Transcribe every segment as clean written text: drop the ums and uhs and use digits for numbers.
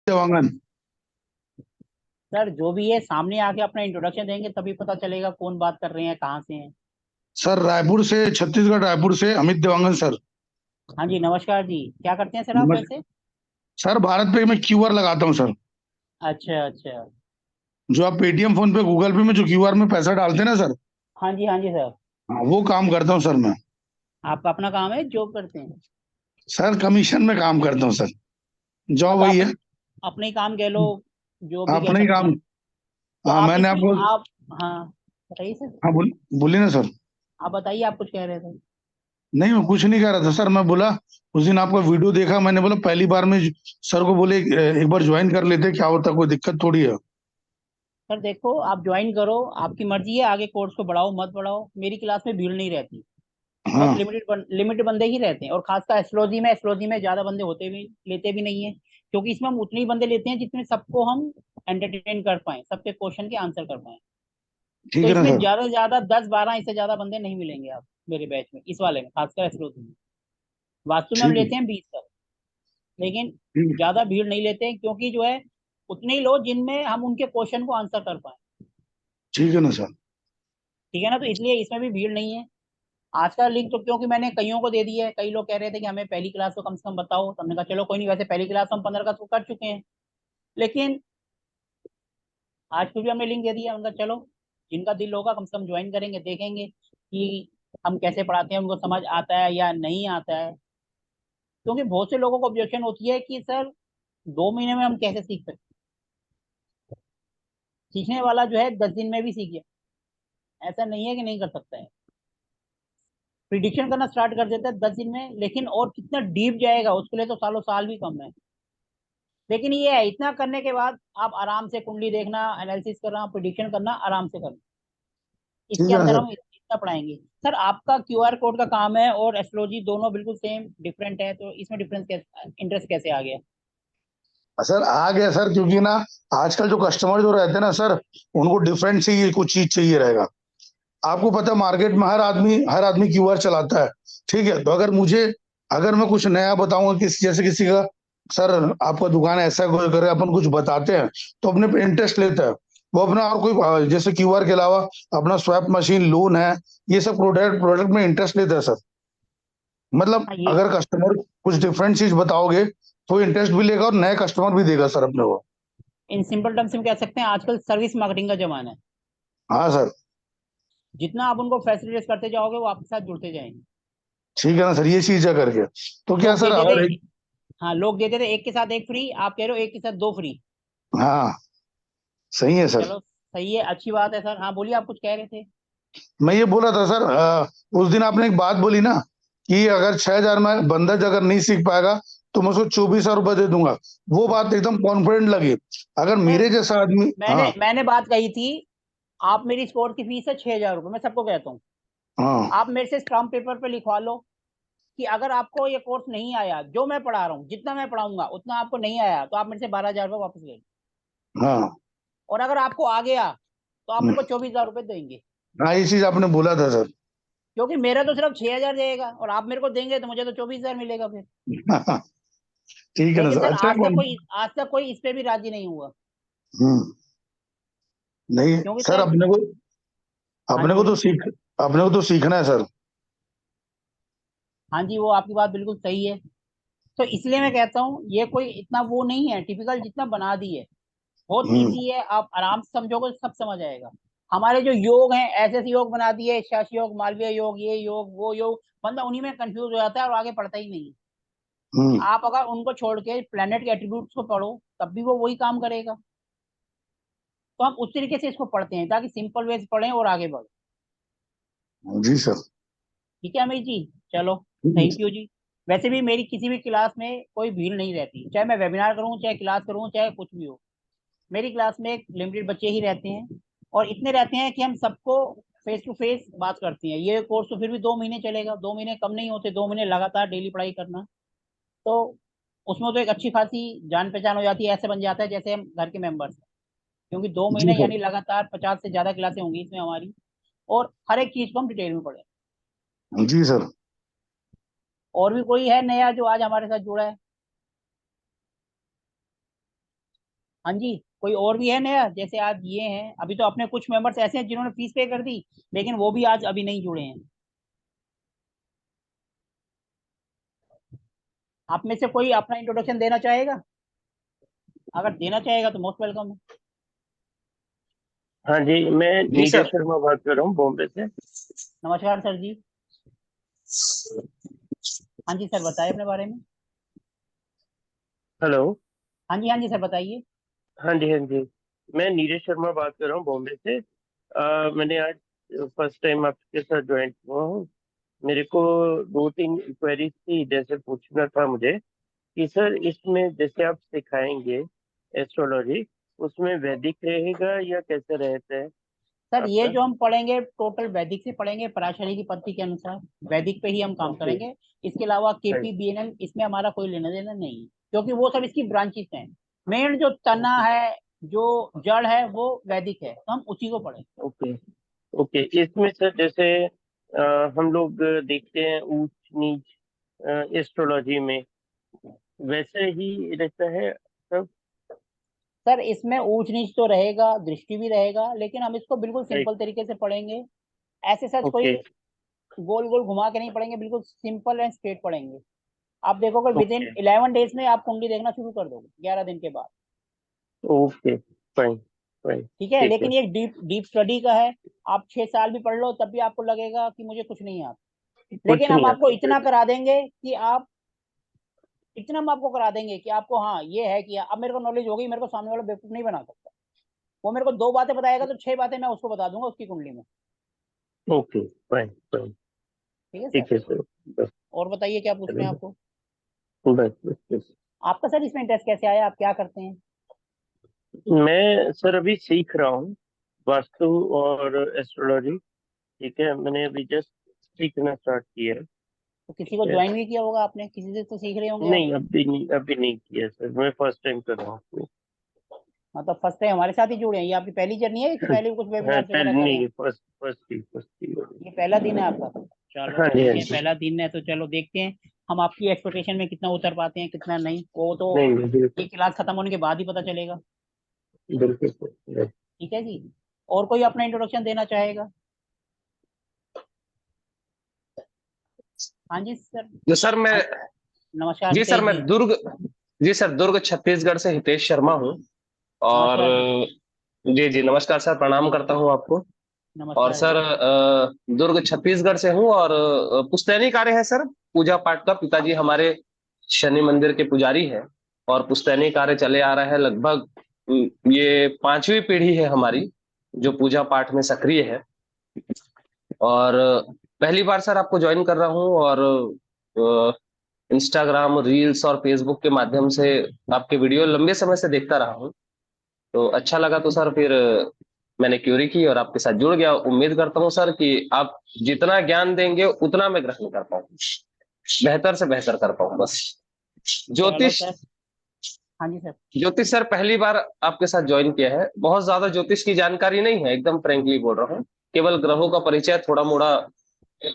Dewangan. Sir जो भी है सामने आके अपना इंट्रोडक्शन देंगे तभी पता चलेगा कौन बात कर रहे हैं, कहाँ से हैं। सर रायपुर से, छत्तीसगढ़ रायपुर से अमित देवांगन सर। हाँ जी, नमस्कार जी। क्या करते हैं सर आप नमस्कार वैसे? सर। भारत पे मैं क्यूआर लगाता हूँ सर। अच्छा अच्छा। जो आप पेटीएम, फोन पे, गूगल पे में जो क्यूआर में पैसा डालते हैं ना सर। हाँ जी, हाँ जी सर। हाँ, वो काम करता हूँ सर मैं। आपका अपना काम है, जॉब करते हैं? सर कमीशन में काम करता हूँ सर। जॉब मतलब वही है। अपने ही काम कह लो, जॉब भी कह अपना ही सकते काम। हैं। तो हाँ आप मैंने इसमें आपको। आप हाँ, बताइए सर। हाँ बोलिए ना सर। आप बताइए, आप कुछ कह रहे थे। नहीं, मैं कुछ नहीं कह रहा था सर। मैं बोला उस दिन आपका वीडियो देखा, मैंने बोला पहली बार में सर को बोले एक बार ज्वाइन कर लेते, क्या होता, कोई दिक्कत थोड़ी है। सर देखो, आप ज्वाइन करो, आपकी मर्जी है, आगे कोर्स को बढ़ाओ मत बढ़ाओ, मेरी क्लास में भीड़ नहीं रहती। बहुत हाँ लिमिटेड बंदे ही रहते हैं, और खासकर एस्ट्रोलॉजी में ज्यादा बंदे होते भी लेते भी नहीं है, क्योंकि इसमें हम उतने ही बंदे लेते हैं जितने सबको हम एंटरटेन कर पाए, सबके क्वेश्चन के आंसर कर पाए। ठीक तो है ना इसमें सर। ज्यादा से ज्यादा 10-12, इससे ज्यादा बंदे नहीं मिलेंगे आप मेरे बैच में, इस वाले में, खासकर एस्ट्रोलॉजी में। वास्तु में हम ठीक है। लेते हैं 20 तक, लेकिन ठीक ज्यादा भीड़ नहीं लेते हैं, क्योंकि जो है उतने ही लो जिनमें हम उनके क्वेश्चन को आंसर कर पाए। ठीक है ना सर। ठीक है ना, तो इसलिए इसमें भी भीड़ नहीं है। आज का लिंक तो क्योंकि मैंने कईयों को दे दिया है, कई लोग कह रहे थे कि हमें पहली क्लास तो कम से कम बताओ, तो हमने कहा चलो कोई नहीं, वैसे पहली क्लास हम 15 का तो कर चुके हैं, लेकिन आज को भी हमने लिंक दे दिया। उनका चलो, जिनका दिल होगा कम से कम ज्वाइन करेंगे, देखेंगे कि हम कैसे पढ़ाते हैं, उनको समझ आता है या नहीं आता है। क्योंकि बहुत से लोगों को ऑब्जेक्शन होती है कि सर 2 महीने में हम कैसे सीख सकते हैं। सीखने वाला जो है 10 दिन में भी सीख गया, ऐसा नहीं है कि नहीं कर सकता है। प्रिडिक्शन करना स्टार्ट कर देता है 10 दिन में, लेकिन और कितना डीप जाएगा उसके लिए तो सालों साल भी कम है। लेकिन ये है, इतना करने के बाद आप आराम से कुंडली देखना, एनालिसिस करना, प्रिडिक्शन करना आराम से करना। ठीक इसके है ना अंदर सर। हम इतना पढ़ाएंगे। सर आपका क्यूआर कोड का काम है और एस्ट्रोलॉजी दोनों बिल्कुल सेम डिफरेंट है, तो इसमें डिफरेंस कैसे, इंटरेस्ट कैसे आ गया? सर आ गया सर, क्योंकि ना आजकल जो कस्टमर जो रहते हैं ना सर, उनको डिफरेंट चाहिए, कुछ चीज चाहिए रहेगा। आपको पता है मार्केट में हर आदमी क्यूआर चलाता है। ठीक है, तो अगर मैं कुछ नया बताऊंगा, जैसे किसी का, सर आपका दुकान ऐसा कोई करे, अपन कुछ बताते हैं तो अपने पे इंटरेस्ट लेता है। वो अपना और कोई जैसे क्यूआर के अलावा अपना स्वैप मशीन, लोन है, ये सब प्रोडक्ट प्रोडक्ट में इंटरेस्ट लेता है सर। मतलब हाँ, ये अगर कस्टमर कुछ डिफरेंट चीज बताओगे तो इंटरेस्ट भी लेगा और नए कस्टमर भी देगा सर अपने को। इन सिंपल टर्म्स में कह सकते हैं, आजकल सर्विस मार्केटिंग का जमाना है। हाँ सर। जितना आप उनको फैसिलिटेट करते जाओगे वो आपके साथ जुड़ते जाएंगे। ठीक है ना सर, ये चीज है करके। तो क्या लोग सर, देते थे अगर एक। हाँ, लोग देते थे एक के साथ एक फ्री, आप कह रहे हो एक के साथ दो फ्री। हाँ सही है सर। चलो सही है, अच्छी बात है सर। हाँ बोलिए, आप कुछ कह रहे थे। मैं ये बोला था सर, उस दिन आपने एक बात बोली ना कि अगर 6,000 में बंदा अगर नहीं सीख पाएगा तो मैं उसको 24,000 रुपये दे दूंगा। वो बात एकदम कॉन्फिडेंट लगी। अगर सर मेरे जैसा आदमी। मैंने हाँ। मैंने बात कही थी, आप मेरी इस कोर्स की फीस है 6,000 रुपये, मैं सबको कहता हूँ। हाँ। आप मेरे से स्टाम्प पेपर पे लिखवा लो कि अगर आपको ये कोर्स नहीं आया, जो मैं पढ़ा रहा हूँ, जितना मैं पढ़ाऊंगा उतना आपको नहीं आया, तो आप मेरे से 12,000 रुपये वापस ले लो। हाँ। और अगर आपको आ गया तो आप हम्म। मेरे को 24,000 रुपये देंगे। हाँ, ये चीज आपने बोला था सर। क्योंकि मेरा तो सिर्फ 6,000 जाएगा, और आप मेरे को देंगे तो मुझे तो 24,000 मिलेगा फिर। ठीक है ना लेकिन सर, सर अच्छा आज तक कोई इस पे भी राजी नहीं हुआ। हम्म। नहीं क्योंकि सर, सर, अपने को हाँ जी अपने को तो बोलिए। सीखना है सर। हाँ जी, वो आपकी बात बिल्कुल सही है। तो इसलिए मैं कहता हूँ ये कोई इतना वो नहीं है टिपिकल, जितना बना दी है बहुत हम्म। इजी है, आप आराम से समझोगे सब समझ आएगा। हमारे जो योग हैं, ऐसे ऐसे योग बना दिए, शाश योग, मालवीय योग, ये योग वो योग, बंदा उन्हीं में कंफ्यूज हो जाता है और आगे पढ़ता ही नहीं है। हम्म। आप अगर उनको छोड़ के प्लेनेट के एट्रीब्यूट्स को पढ़ो, तब भी वो वही काम करेगा। तो हम उस तरीके से इसको पढ़ते हैं ताकि सिंपल वे से पढ़ें और आगे बढ़े। जी सर। ठीक है अमित जी, चलो, ठीक है थैंक सर। यू जी। वैसे भी मेरी किसी भी क्लास में कोई भीड़ नहीं रहती, चाहे मैं वेबिनार करूँ, चाहे क्लास करूँ, चाहे कुछ भी हो। मेरी क्लास में एक लिमिटेड बच्चे ही रहते हैं, और इतने रहते हैं कि हम सबको फेस टू फेस बात करते हैं। ये कोर्स तो फिर भी 2 महीने चलेगा, 2 महीने कम नहीं होते, 2 महीने लगातार डेली पढ़ाई करना। तो उसमें तो एक अच्छी खासी जान पहचान हो जाती है, ऐसे बन जाता है जैसे हम घर के मेंबर्स हैं। क्योंकि दो जी महीने सर। यानी लगातार 50 से ज्यादा क्लासें होंगी इसमें हमारी, और हर एक चीज को हम डिटेल में पढ़े। जी सर। और भी कोई है नया जो आज हमारे साथ जुड़ा है? हाँ जी, कोई और भी है नया? जैसे आज ये हैं, अभी तो अपने कुछ मेंबर्स ऐसे हैं जिन्होंने फीस पे कर दी, लेकिन वो भी आज अभी नहीं जुड़े हैं। आप में से कोई अपना इंट्रोडक्शन देना चाहेगा? अगर देना चाहेगा तो मोस्ट वेलकम है। हाँ जी, मैं जी नीरज सर। शर्मा बात कर रहा हूँ बॉम्बे से। नमस्कार सर जी। हाँ जी सर, बताइए अपने बारे में। हेलो। हाँ जी सर, बताइए। हाँ जी, हाँ जी, मैं नीरज शर्मा बात कर रहा हूँ बॉम्बे से। मैंने आज फर्स्ट टाइम आपके साथ ज्वाइन हुआ हूँ। मेरे को 2-3 क्वेरीज थी, जैसे पूछना था मुझे कि सर इसमें जैसे आप सिखाएंगे एस्ट्रोलॉजी, उसमें वैदिक रहेगा या कैसे रहता है सर ये आपका? जो हम पढ़ेंगे टोटल वैदिक से पढ़ेंगे, पराशरी की पद्धति के अनुसार वैदिक पे ही हम काम ओके। करेंगे। इसके अलावा राइट। केपी बीएनएल इसमें हमारा कोई लेना देना नहीं है, क्योंकि वो सब इसकी ब्रांचेस हैं। मेन जो तना ओके। है, जो जड़ है, वो वैदिक है, तो हम उसी को पढ़ेंगे। ओके। ओके, इसमें सर जैसे हम लोग देखते हैं ऊंच नीच एस्ट्रोलॉजी में, वैसे ही रहता है सब? सर इसमें ऊंच नीच तो रहेगा, दृष्टि भी रहेगा, लेकिन हम इसको बिल्कुल राइट। सिंपल तरीके से पढ़ेंगे। ऐसे सच कोई ओके। गोल गोल घुमा के नहीं पढ़ेंगे, बिल्कुल सिंपल एंड स्ट्रेट पढ़ेंगे। आप देखोगे विद इन ओके। 11 डेज में आप कुंडली देखना शुरू कर दोगे, 11 दिन के बाद। ओके। फाइन। फाइन। ठीक है, ठीक है। लेकिन ये डीप डीप स्टडी का है। आप 6 साल भी पढ़ लो तब भी आपको लगेगा कि मुझे कुछ नहीं आता। कुछ लेकिन हम नहीं आपको आता फिर। इतना करा देंगे कि आप, इतना हम आपको करा देंगे कि आपको, हाँ ये है कि अब मेरे को नॉलेज हो गई, मेरे को सामने वाला बेवकूफ नहीं बना सकता। वो मेरे को 2 बातें बताएगा तो 6 बातें मैं उसको बता दूंगा उसकी कुंडली में। ओके। फाइन। फाइन। ठीक है ठीक सर। है सर। बस। और बताइए क्या पूछना है चलो, आपको। बस बस बस। आपका सर इसमें इंटरेस्ट कैसे आया, आप क्या करते हैं? मैं सर अभी सीख रहा हूँ वास्तु और एस्ट्रोलॉजी। ठीक है, मैंने अभी जस्ट सीखना स्टार्ट किया है। तो किसी ठीक को है। ज्वाइन भी किया होगा आपने, किसी से तो सीख रहे होंगे आप। नहीं, अभी नहीं किया सर, मैं फर्स्ट टाइम कर रहा हूँ। मतलब फर्स्ट टाइम हमारे साथ ही जुड़े हैं, ये आपकी पहली जर्नी है कि पहले भी कुछ हाँ, वेबिनार वगैरह पहले करे हैं? नहीं, फर्स्ट ही। ये पहला दिन है आपका? चलो हाँ जी, ठीक हाँ है, जी। पहला दिन है तो चलो देखते हैं हम आपकी एक्सपेक्टेशन में कितना उतर पाते हैं, कितना नहीं, वो तो नहीं नहीं, ये बिल्कुल। क्लास खत्म होने के बाद ही पता चलेगा। बिल्कुल सर। ठीक है जी। और कोई अपना इंट्रोडक्शन देना चाहेगा? हाँ जी सर। जी सर मैं हाँ, नमस्कार जी सर हितेश मैं जी। दुर्ग जी सर दुर्ग छत्तीसगढ़ से हितेश शर्मा हूँ। और नमस्कार जी। जी जी नमस्कार सर, प्रणाम करता हूँ आपको। और नमस्कार सर जी। दुर्ग छत्तीसगढ़ से हूँ और पुश्तैनी कार्य है सर, पूजा पाठ का। पिताजी हमारे शनि मंदिर के पुजारी है और पुश्तैनी कार्य चले आ रहा है लगभग ये 5वीं पीढ़ी है हमारी जो पूजा पाठ में सक्रिय है। और पहली बार सर आपको ज्वाइन कर रहा हूँ और इंस्टाग्राम रील्स और फेसबुक के माध्यम से आपके वीडियो लंबे समय से देखता रहा हूँ। तो अच्छा लगा तो सर फिर मैंने क्यूरी की और आपके साथ जुड़ गया। उम्मीद करता हूँ सर कि आप जितना ज्ञान देंगे उतना मैं ग्रहण कर पाऊँ, बेहतर से बेहतर कर पाऊँ बस। चलो ज्योतिष सर। हाँ जी सर। ज्योतिष सर पहली बार आपके साथ ज्वाइन किया है। बहुत ज्यादा ज्योतिष की जानकारी नहीं है, एकदम फ्रेंकली बोल रहा हूँ। केवल ग्रहों का परिचय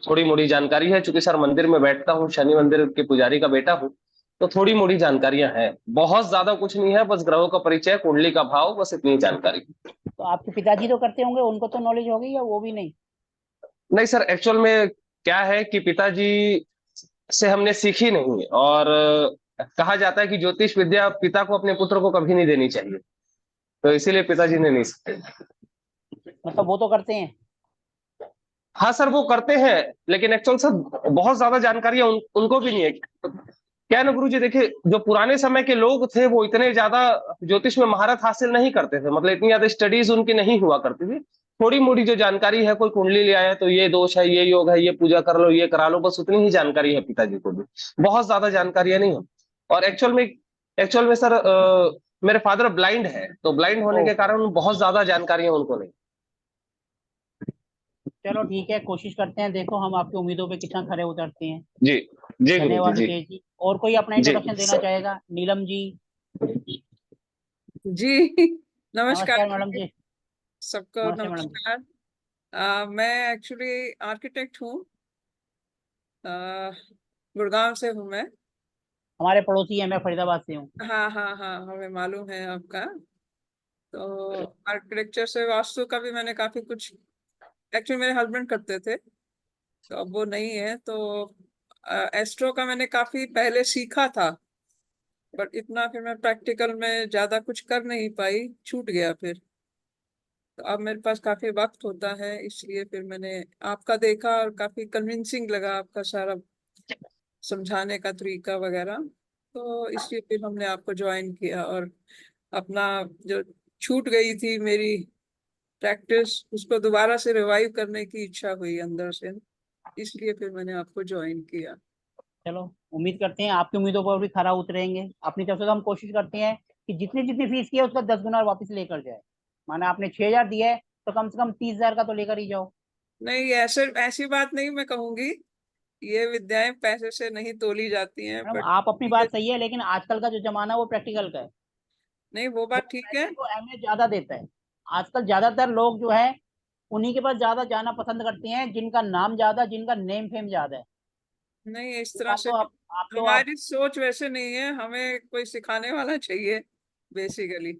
थोड़ी मोड़ी जानकारी है। चूंकि सर मंदिर में बैठता हूँ, शनि मंदिर के पुजारी का बेटा हूँ, तो थोड़ी मोड़ी जानकारियां हैं। बहुत ज्यादा कुछ नहीं है, बस ग्रहों का परिचय, कुंडली का भाव, बस इतनी जानकारी। तो आपके पिताजी तो करते होंगे, उनको तो नॉलेज होगी, या वो भी नहीं? नहीं सर, एक्चुअल में क्या है कि पिताजी से हमने सीखी नहीं। और कहा जाता है कि ज्योतिष विद्या पिता को अपने पुत्र को कभी नहीं देनी चाहिए, तो इसीलिए पिताजी ने नहीं सीखी। मतलब वो तो करते हैं? हाँ सर, वो करते हैं, लेकिन एक्चुअल सर बहुत ज्यादा जानकारियां उनको भी नहीं है। क्या है ना गुरु जी, देखिए जो पुराने समय के लोग थे वो इतने ज्यादा ज्योतिष में महारत हासिल नहीं करते थे। मतलब इतनी ज्यादा स्टडीज उनकी नहीं हुआ करती थी। थोड़ी मोड़ी जो जानकारी है, कोई कुंडली ले आया तो ये दोष है, ये योग है, ये पूजा कर लो, ये करा लो, बस उतनी ही जानकारी है पिताजी को भी। बहुत ज्यादा जानकारियां नहीं है। और एक्चुअल में सर मेरे फादर ब्लाइंड है, तो ब्लाइंड होने के ओहो। कारण बहुत ज्यादा जानकारियां उनको नहीं। चलो ठीक है, कोशिश करते हैं, देखो हम आपकी उम्मीदों पे कितना खरे उतरते हैं। जी जी गुरु जी धन्यवाद जी। हितेश जी। और कोई अपना जी इंट्रोडक्शन देना सर। चाहेगा? नीलम जी। जी नमस्कार नमस्कार मैडम जी, जी। सबको नमस्ते मैडम जी। नमस्कार। मैं एक्चुअली आर्किटेक्ट हूँ। अ, गुड़गांव से हूँ मैं। हमारे पड़ोसी हैं, मैं फरीदाबाद से हूँ। हाँ हाँ हाँ, हमें मालूम है आपका। तो आर्किटेक्चर से वास्तु का भी मैंने काफी कुछ, एक्चुअली मेरे हस्बैंड करते थे तो अब वो नहीं है, तो एस्ट्रो का मैंने काफी पहले सीखा था, बट इतना फिर मैं प्रैक्टिकल में ज्यादा कुछ कर नहीं पाई, छूट गया फिर। तो अब मेरे पास काफी वक्त होता है, इसलिए फिर मैंने आपका देखा और काफी कन्विंसिंग लगा आपका सारा समझाने का तरीका वगैरह, तो इसलिए फिर हमने आपको ज्वाइन किया। और अपना जो छूट गई थी मेरी प्रैक्टिस, उसको दोबारा से रिवाइव करने की इच्छा हुई अंदर से, इसलिए फिर मैंने आपको ज्वाइन किया। चलो, उम्मीद करते हैं आपकी उम्मीदों पर भी खरा उतरेंगे। अपनी तरफ से तो हम कोशिश करते हैं कि जितनी जितनी फीस की है उसका 10 गुना वापस लेकर जाए। माना आपने 6,000 दिया है तो कम से कम 30,000 का तो लेकर ही जाओ। नहीं, ऐसे ऐसी बात नहीं मैं कहूंगी, ये विद्याएं पैसे से नहीं तोली जाती हैं, मैडम बट आप अपनी बात सही है, लेकिन आजकल का जो जमाना है वो प्रैक्टिकल का है। नहीं वो वो बात ठीक है। पैसे को अहमियत ज्यादा देता है। आजकल ज्यादातर लोग जो है उन्हीं के पास ज्यादा जाना पसंद करते हैं जिनका नाम ज्यादा, जिनका नेम फेम ज्यादा है। नहीं, इस ये तरह बात से तो आप हमारी सोच वैसे नहीं है, हमें कोई सिखाने वाला चाहिए बेसिकली।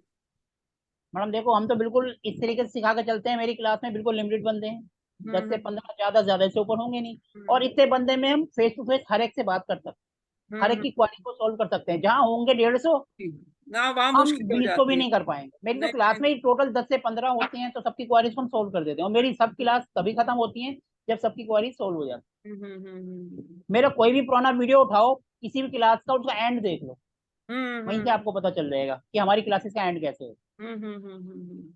मैडम देखो, हम तो बिल्कुल इस तरीके से सिखा के चलते हैं। मेरी क्लास में बिल्कुल लिमिटेड बंदे हैं, 10 से 15, ज्यादा से ऊपर होंगे नहीं। और हम्म इतने बंदे में हम फेस टू फेस हर एक से बात कर सकते हैं, हर एक हम्म की क्वारी को सॉल्व कर सकते हैं। जहाँ होंगे 150, ना वहाँ हम मुश्किल हो 20 को भी जाती है। नहीं कर पाएंगे। मेरी तो नहीं क्लास नहीं। में ही टोटल 10 से 15 होते हैं, तो सबकी क्वारीज को हम सोल्व कर देते हैं। और मेरी सब क्लास तभी खत्म होती है जब सबकी क्वारी सोल्व हो जाती हम्म। है। मेरा कोई भी पुराना वीडियो उठाओ किसी भी क्लास का, उसका एंड देख लो, वहीं से हम्म आपको पता चल जाएगा कि हमारी क्लासेस का एंड कैसे है। हम्म।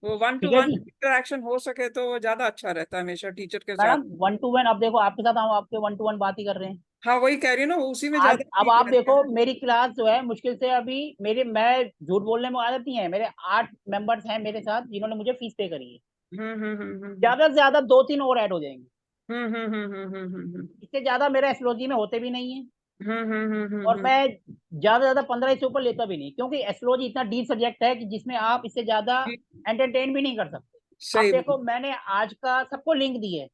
वो वन टू ठीक है वन जी इंटरेक्शन हो सके तो वो ज्यादा अच्छा रहता है हमेशा टीचर के साथ। मैडम, 1 to 1 अब देखो आपके साथ हम आपके 1 to 1 बात ही कर रहे हैं। हाँ वही कह रही हूँ ना, उसी में आज ज्यादा अब ठीक आप रहता देखो, है। मेरी क्लास जो है मुश्किल से अभी मेरे, मैं झूठ बोलने में आदत नहीं है, मेरे 8 मेंबर्स हैं मेरे साथ जिन्होंने मुझे फीस पे करी है। हम्म। ज्यादा से ज्यादा 2-3 और ऐड हो जाएंगे। हम्म। इससे ज्यादा मेरा एस्ट्रोलॉजी में होते भी नहीं है। और हम्म। मैं ज्यादा से ज्यादा 15 से ऊपर लेता भी नहीं, क्योंकि एस्ट्रोलॉजी इतना डीप सब्जेक्ट है कि जिसमें आप इससे ज्यादा एंटरटेन भी नहीं कर सकते। अब सही बात। देखो, मैंने आज का सबको लिंक दी है।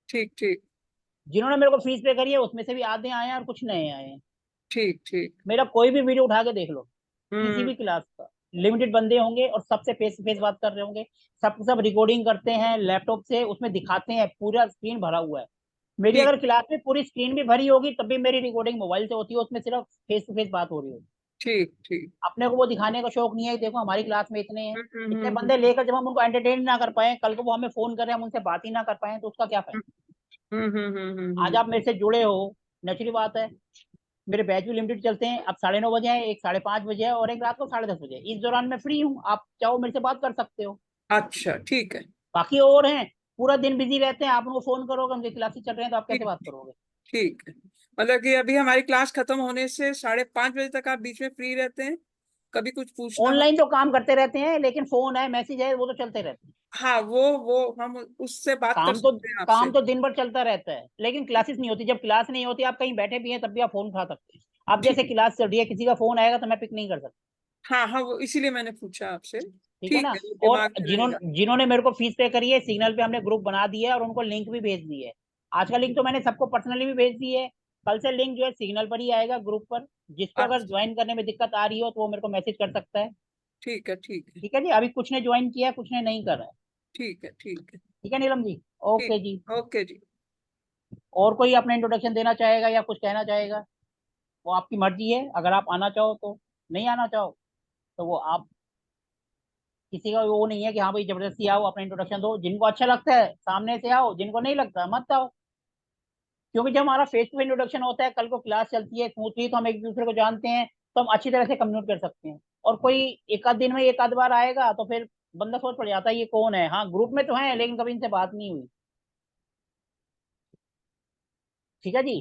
ठीक ठीक जिन्होंने मेरे को फीस पे करी है उसमें से भी आधे आए हैं और कुछ नए आए हैं। ठीक ठीक। मेरा कोई भी वीडियो उठा के देख लो, किसी हम्म भी क्लास का, लिमिटेड बंदे होंगे और सबसे फेस टू फेस बात कर रहे होंगे। सब रिकॉर्डिंग करते हैं लैपटॉप से, उसमें दिखाते हैं, पूरा स्क्रीन भरा हुआ है। मेरी ठीक अगर क्लास में पूरी स्क्रीन भी भरी होगी तब भी मेरी रिकॉर्डिंग मोबाइल से होती है, उसमें सिर्फ फेस टू फेस बात हो रही होगी। ठीक ठीक। अपने को वो दिखाने का शौक नहीं है, देखो हमारी क्लास में इतने हैं। इतने हम्म। बंदे लेकर जब हम उनको एंटरटेन ना कर पाए, कल को वो हमें फोन करें हम उनसे बात ही ना कर पाए, तो उसका क्या फायदा। आज हम्म। आप मेरे से जुड़े हो, नेचुरली बात है। मेरे बैच भी लिमिटेड चलते हैं। अब 9:30 बजे है, एक 5:30 बजे है, और एक रात को 10:30 बजे है। इस दौरान मैं फ्री हूँ, आप चाहो मेरे से बात कर सकते हो। अच्छा ठीक है। बाकी और हैं, पूरा दिन बिजी रहते हैं। आप उनको फोन करोगे, उनकी क्लासेस चल रहे हैं, तो आप कैसे ठीक बात करोगे। ठीक है। मतलब कि अभी हमारी क्लास खत्म होने से 5:30 बजे तक आप बीच में फ्री रहते हैं, कभी कुछ पूछना हो? ऑनलाइन तो काम करते रहते हैं, लेकिन फोन है, मैसेज है, वो तो चलते रहते हैं। हाँ वो हम उससे बात कर काम तो सकते हैं आपसे। काम तो दिन भर चलता रहता है, लेकिन क्लासेस नहीं होती। जब क्लास नहीं होती, आप कहीं बैठे भी हैं तब भी आप फोन उठा सकते हैं। अब ठीक। जैसे क्लास चल रही है, किसी का फोन आएगा तो मैं पिक नहीं कर सकता। हाँ हाँ, वो इसीलिए मैंने पूछा आपसे। ठीक है ठीक ना। है, वो और दिमाग में रहेगा। जिन्होंने मेरे को फीस पे करी है, सिग्नल पे हमने ग्रुप बना दिया है और उनको लिंक भी भेज दी है। आज का लिंक तो मैंने सबको पर्सनली भी भेज दी है। कल से लिंक जो है सिग्नल पर ही आएगा, ग्रुप पर। जिसको अगर अच्छा ज्वाइन करने में दिक्कत आ रही हो तो वो मेरे को मैसेज कर सकता है। ठीक है। ठीक है ठीक है जी, अभी कुछ ने ज्वाइन किया है, कुछ ने नहीं करा है। ठीक है। ठीक है। ठीक है नीलम जी। ठीक। ओके जी। ओके जी। और कोई अपना इंट्रोडक्शन देना चाहेगा या कुछ कहना चाहेगा, वो आपकी मर्जी है। अगर आप आना चाहो तो, नहीं आना चाहो तो वो आप, किसी का वो नहीं है कि हाँ भाई जबरदस्ती आओ अपना इंट्रोडक्शन दो। जिनको अच्छा लगता है सामने से आओ, जिनको नहीं लगता मत आओ। क्योंकि जब हमारा फेस टू इंट्रोडक्शन होता है, कल को क्लास चलती है स्मूथली, तो हम एक दूसरे को जानते हैं, तो हम अच्छी तरह से कम्युनिकेट कर सकते हैं। और कोई एक आध दिन में एक आध बार आएगा तो फिर बंदा सोच पड़ जाता है ये कौन है। हाँ, ग्रुप में तो है लेकिन कभी इनसे बात नहीं हुई। ठीक है जी।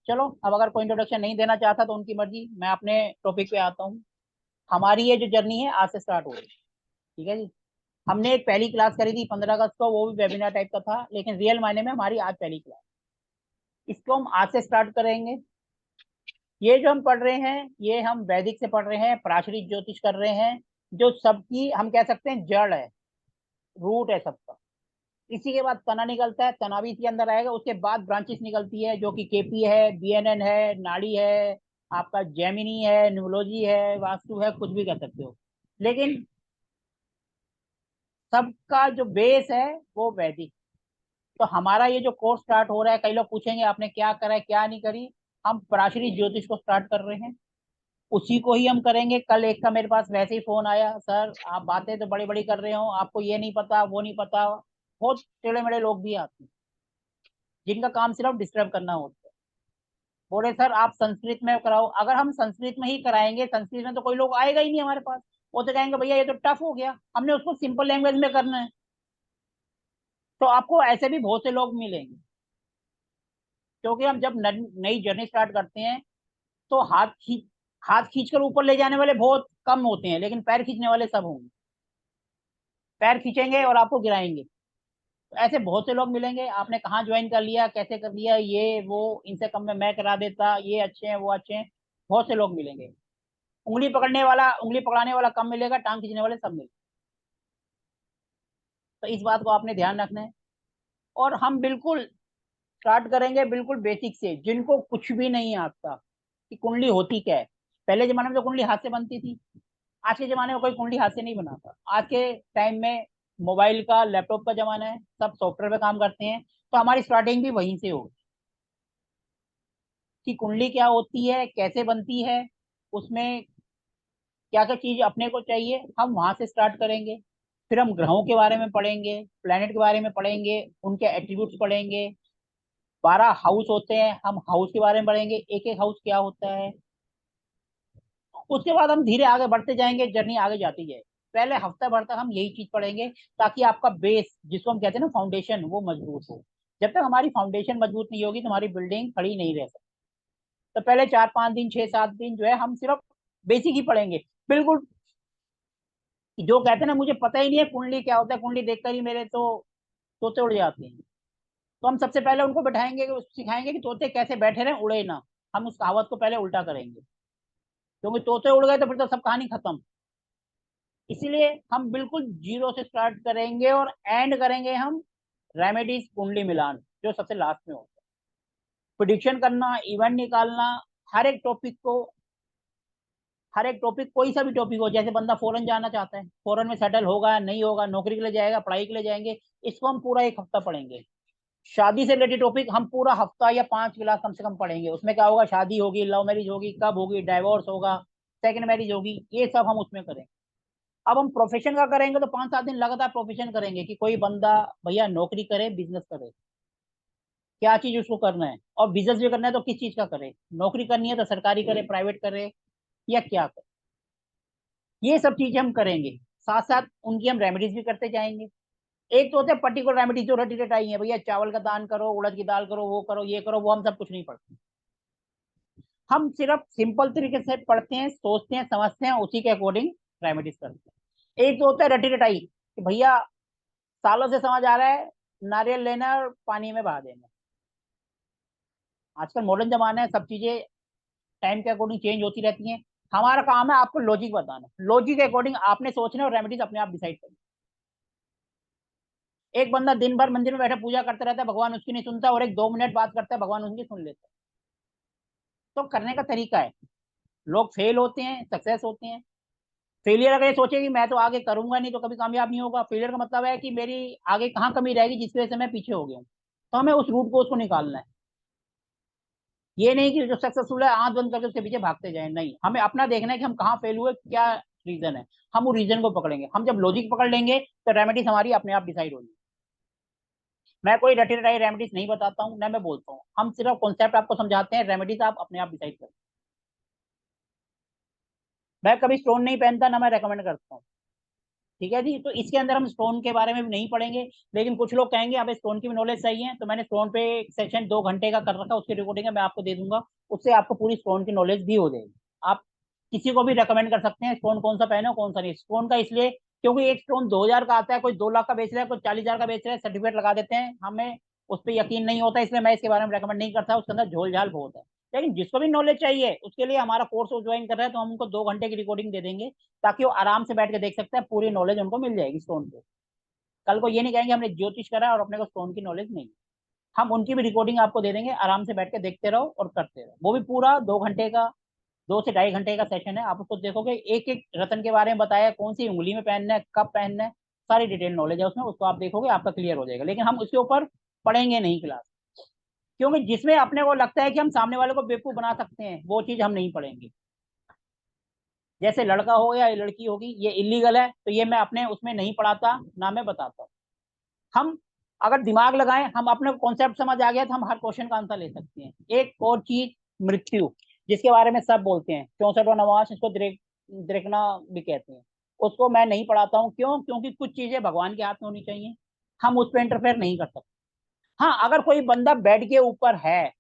चलो, अब अगर कोई इंट्रोडक्शन नहीं देना चाहता तो उनकी मर्जी, मैं अपने टॉपिक पे आता हूँ। हमारी ये जो जर्नी है आज से स्टार्ट हो रही है। ठीक है जी। हमने एक पहली क्लास करी थी 15 अगस्त को, वो भी वेबिनार टाइप का था, लेकिन रियल मायने में हमारी आज पहली क्लास। इसको हम आज से स्टार्ट करेंगे। ये जो हम पढ़ रहे हैं, ये हम वैदिक से पढ़ रहे हैं, प्राचीन ज्योतिष कर रहे हैं, जो सबकी हम कह सकते हैं जड़ है, रूट है सबका। इसी के बाद तना निकलता है, तना भी इसके अंदर आएगा। उसके बाद ब्रांचेस निकलती है, जो कि केपी है, बीएनएन है, नाड़ी है, आपका जेमिनी है, न्यूमरोलॉजी है, वास्तु है, कुछ भी कह सकते हो। लेकिन सबका जो बेस है वो वैदिक। तो हमारा ये जो कोर्स स्टार्ट हो रहा है, कई लोग पूछेंगे आपने क्या करा है क्या नहीं करी, हम पराशरी ज्योतिष को स्टार्ट कर रहे हैं, उसी को ही हम करेंगे। कल एक का मेरे पास वैसे ही फोन आया, सर आप बातें तो बड़ी बड़ी कर रहे हो, आपको ये नहीं पता वो नहीं पता। बहुत टेढ़े मेढ़े लोग भी आते हैं जिनका काम सिर्फ डिस्टर्ब करना होता है। बोले सर आप संस्कृत में कराओ। अगर हम संस्कृत में ही कराएंगे, संस्कृत में तो कोई लोग आएगा ही नहीं हमारे पास। वो तो कहेंगे भैया ये तो टफ हो गया, हमने उसको सिंपल लैंग्वेज में करना है। तो आपको ऐसे भी बहुत से लोग मिलेंगे, क्योंकि हम जब नई जर्नी स्टार्ट करते हैं तो हाथ खींचकर ऊपर ले जाने वाले बहुत कम होते हैं, लेकिन पैर खींचने वाले सब होंगे। पैर खींचेंगे और आपको गिराएंगे। तो ऐसे बहुत से लोग मिलेंगे, आपने कहाँ ज्वाइन कर लिया, कैसे कर लिया, ये वो, इनसे कम में मैं करा देता, ये अच्छे हैं वो अच्छे हैं। बहुत से लोग मिलेंगे। उंगली पकड़ाने वाला कम मिलेगा, टांग खींचने वाले सब मिलेंगे। तो इस बात को आपने ध्यान रखना है। और हम बिल्कुल स्टार्ट करेंगे बिल्कुल बेसिक से, जिनको कुछ भी नहीं आता कि कुंडली होती क्या है। पहले जमाने में तो कुंडली हाथ से बनती थी, आज के जमाने में कोई कुंडली हाथ से नहीं बनाता। आज के टाइम में मोबाइल का लैपटॉप का जमाना है, सब सॉफ्टवेयर पे काम करते हैं। तो हमारी स्टार्टिंग भी वहीं से होगी कि कुंडली क्या होती है, कैसे बनती है, उसमें क्या क्या चीज अपने को चाहिए, हम वहां से स्टार्ट करेंगे। फिर हम ग्रहों के बारे में पढ़ेंगे, प्लेनेट के बारे में पढ़ेंगे, उनके एट्रीब्यूट्स पढ़ेंगे। 12 हाउस होते हैं, हम हाउस के बारे में पढ़ेंगे, एक एक हाउस क्या होता है। उसके बाद हम धीरे आगे बढ़ते जाएंगे, जर्नी आगे जाती जाए। पहले हफ्ता भर तक हम यही चीज पढ़ेंगे, ताकि आपका बेस, जिसको हम कहते हैं ना फाउंडेशन, वो मजबूत हो। जब तक हमारी फाउंडेशन मजबूत नहीं होगी तो हमारी बिल्डिंग खड़ी नहीं रह सकती। तो पहले 4-5 दिन 6-7 दिन जो है हम सिर्फ बेसिक ही पढ़ेंगे। बिल्कुल जो कहते हैं ना मुझे पता ही नहीं है कुंडली क्या होता है, कुंडली देखकर ही मेरे तो तोते उड़ जाते हैं। तो हम सबसे पहले उनको बैठाएंगे, सिखाएंगे कि तोते कैसे बैठे रहे, उड़े ना। हम उस कहावत को पहले उल्टा करेंगे, क्योंकि तोते उड़ गए तो फिर तो सब कहानी खत्म। इसीलिए हम बिल्कुल जीरो से स्टार्ट करेंगे और एंड करेंगे हम रेमेडीज कुंडली मिलान, जो सबसे लास्ट में होता है। प्रिडिक्शन करना, इवेंट निकालना, हर एक टॉपिक को, हर एक टॉपिक कोई सा भी टॉपिक हो, जैसे बंदा फॉरेन जाना चाहता है, फॉरेन में सेटल होगा नहीं होगा, नौकरी के लिए जाएगा, पढ़ाई के लिए जाएंगे, इसको हम पूरा एक हफ्ता पढ़ेंगे। शादी से रिलेटेड टॉपिक हम पूरा हफ्ता या 5 क्लास कम से कम पढ़ेंगे। उसमें क्या होगा, शादी होगी, लव मैरिज होगी, कब होगी, डाइवोर्स होगा, सेकंड मैरिज होगी, ये सब हम उसमें करेंगे। अब हम प्रोफेशन का करेंगे तो 5-7 दिन लगातार प्रोफेशन करेंगे कि कोई बंदा भैया नौकरी करे, बिजनेस करे, क्या चीज उसको करना है, और बिजनेस भी करना है तो किस चीज का करे, नौकरी करनी है तो सरकारी करे, प्राइवेट करे, या क्या करे। ये सब चीजें हम करेंगे, साथ साथ उनकी हम रेमेडीज भी करते जाएंगे। एक तो होते हैं पर्टिकुलर रेमेडीज जो रटी रटाई है, भैया चावल का दान करो, उड़द की दाल करो, वो करो ये करो, वो हम सब कुछ नहीं पढ़ते। हम सिर्फ सिंपल तरीके से पढ़ते हैं, सोचते हैं, समझते हैं, उसी के अकॉर्डिंग रेमेडीज करते हैं। एक तो होता है रटी रटाई कि भैया सालों से समझ आ रहा है, नारियल लेना और पानी में बहा देना। आजकल मॉडर्न जमाना है, सब चीजें टाइम के अकॉर्डिंग चेंज होती रहती हैं। हमारा काम है आपको लॉजिक बताना, लॉजिक के अकॉर्डिंग आपने सोचना और रेमेडीज अपने आप डिसाइड करना। एक बंदा दिन भर मंदिर में बैठा पूजा करता रहता है, भगवान उसकी नहीं सुनता, और एक 2 मिनट बात करता है, भगवान उनकी सुन लेता है। तो करने का तरीका है। लोग फेल होते हैं, सक्सेस होते हैं। फेलियर अगर ये सोचे कि मैं तो आगे करूंगा नहीं तो कभी कामयाब नहीं होगा, फेलियर का मतलब है कि मेरी आगे कहाँ कमी रहेगी जिसकी वजह से मैं पीछे हो गया हूँ। तो हमें उस रूट को उसको निकालना है। ये नहीं कि जो सक्सेसफुल है आंख बंद करके उसके पीछे भागते जाए, नहीं, हमें अपना देखना है कि हम कहाँ फेल हुए, क्या रीजन है। हम उस रीजन को पकड़ेंगे। हम जब लॉजिक पकड़ लेंगे तो रेमेडीज हमारी अपने आप डिसाइड होगी। मैं कोई रटी रटाई रेमेडीज नहीं बताता हूँ, ना मैं बोलता हूँ, हम सिर्फ कॉन्सेप्ट आपको समझाते हैं, रेमेडीज आप अपने आप डिसाइड करें। मैं कभी स्टोन नहीं पहनता, ना मैं रेकमेंड करता हूँ। ठीक है जी, तो इसके अंदर हम स्टोन के बारे में भी नहीं पढ़ेंगे। लेकिन कुछ लोग कहेंगे अब स्टोन की भी नॉलेज चाहिए, तो मैंने स्टोन पे एक सेशन 2 घंटे का कर रखा, उसकी रिकॉर्डिंग है, मैं आपको दे दूंगा। उससे आपको पूरी स्टोन की नॉलेज भी हो जाएगी। आप किसी को भी रेकमेंड कर सकते हैं स्टोन कौन सा पहने कौन सा नहीं। स्टोन का इसलिए क्योंकि एक स्टोन 2,000 का आता है, कोई 2 लाख का बेच रहा है, कोई 40,000 का बेच रहा है, सर्टिफिकेट लगा देते हैं, हमें उस पर यकीन नहीं होता, इसलिए मैं इसके बारे में रेकमेंड नहीं करता। उसके अंदर झोल झाल बहुत है। लेकिन जिसको भी नॉलेज चाहिए उसके लिए हमारा कोर्स ज्वाइन कर रहा है, तो हम उनको 2 घंटे की रिकॉर्डिंग दे देंगे, ताकि वो आराम से बैठ के देख सकते हैं, पूरी नॉलेज उनको मिल जाएगी स्टोन पे। कल को ये नहीं कहेंगे हमने ज्योतिष करा और अपने को स्टोन की नॉलेज नहीं। हम उनकी भी रिकॉर्डिंग आपको दे देंगे, आराम से बैठ के देखते रहो और करते रहो। वो भी पूरा 2 घंटे का, 2 से ढाई घंटे का सेशन है। आप उसको देखोगे, एक एक रत्न के बारे में बताया, कौन सी उंगली में पहनना है, कब पहनना है, सारी डिटेल नॉलेज है उसमें, उसको आप देखोगे आपका क्लियर हो जाएगा। लेकिन हम उसके ऊपर पढ़ेंगे नहीं क्लास, क्योंकि जिसमें अपने को लगता है कि हम सामने वाले को बेवकूफ बना सकते हैं वो चीज हम नहीं पढ़ेंगे। जैसे लड़का हो गया या लड़की होगी, ये इलीगल है तो ये मैं अपने उसमें नहीं पढ़ाता, ना मैं बताता। हम अगर दिमाग लगाएं, हम अपने कॉन्सेप्ट समझ आ गया तो हम हर क्वेश्चन का आंसर ले सकते हैं। एक और चीज, मृत्यु, जिसके बारे में सब बोलते हैं, 64वां नवास, इसको द्रेकना भी कहते हैं, उसको मैं नहीं पढ़ाता हूँ। क्यों? क्योंकि कुछ चीजें भगवान के हाथ में होनी चाहिए, हम उस पर इंटरफेयर नहीं कर सकते। हाँ, अगर कोई बंदा बेड के ऊपर है,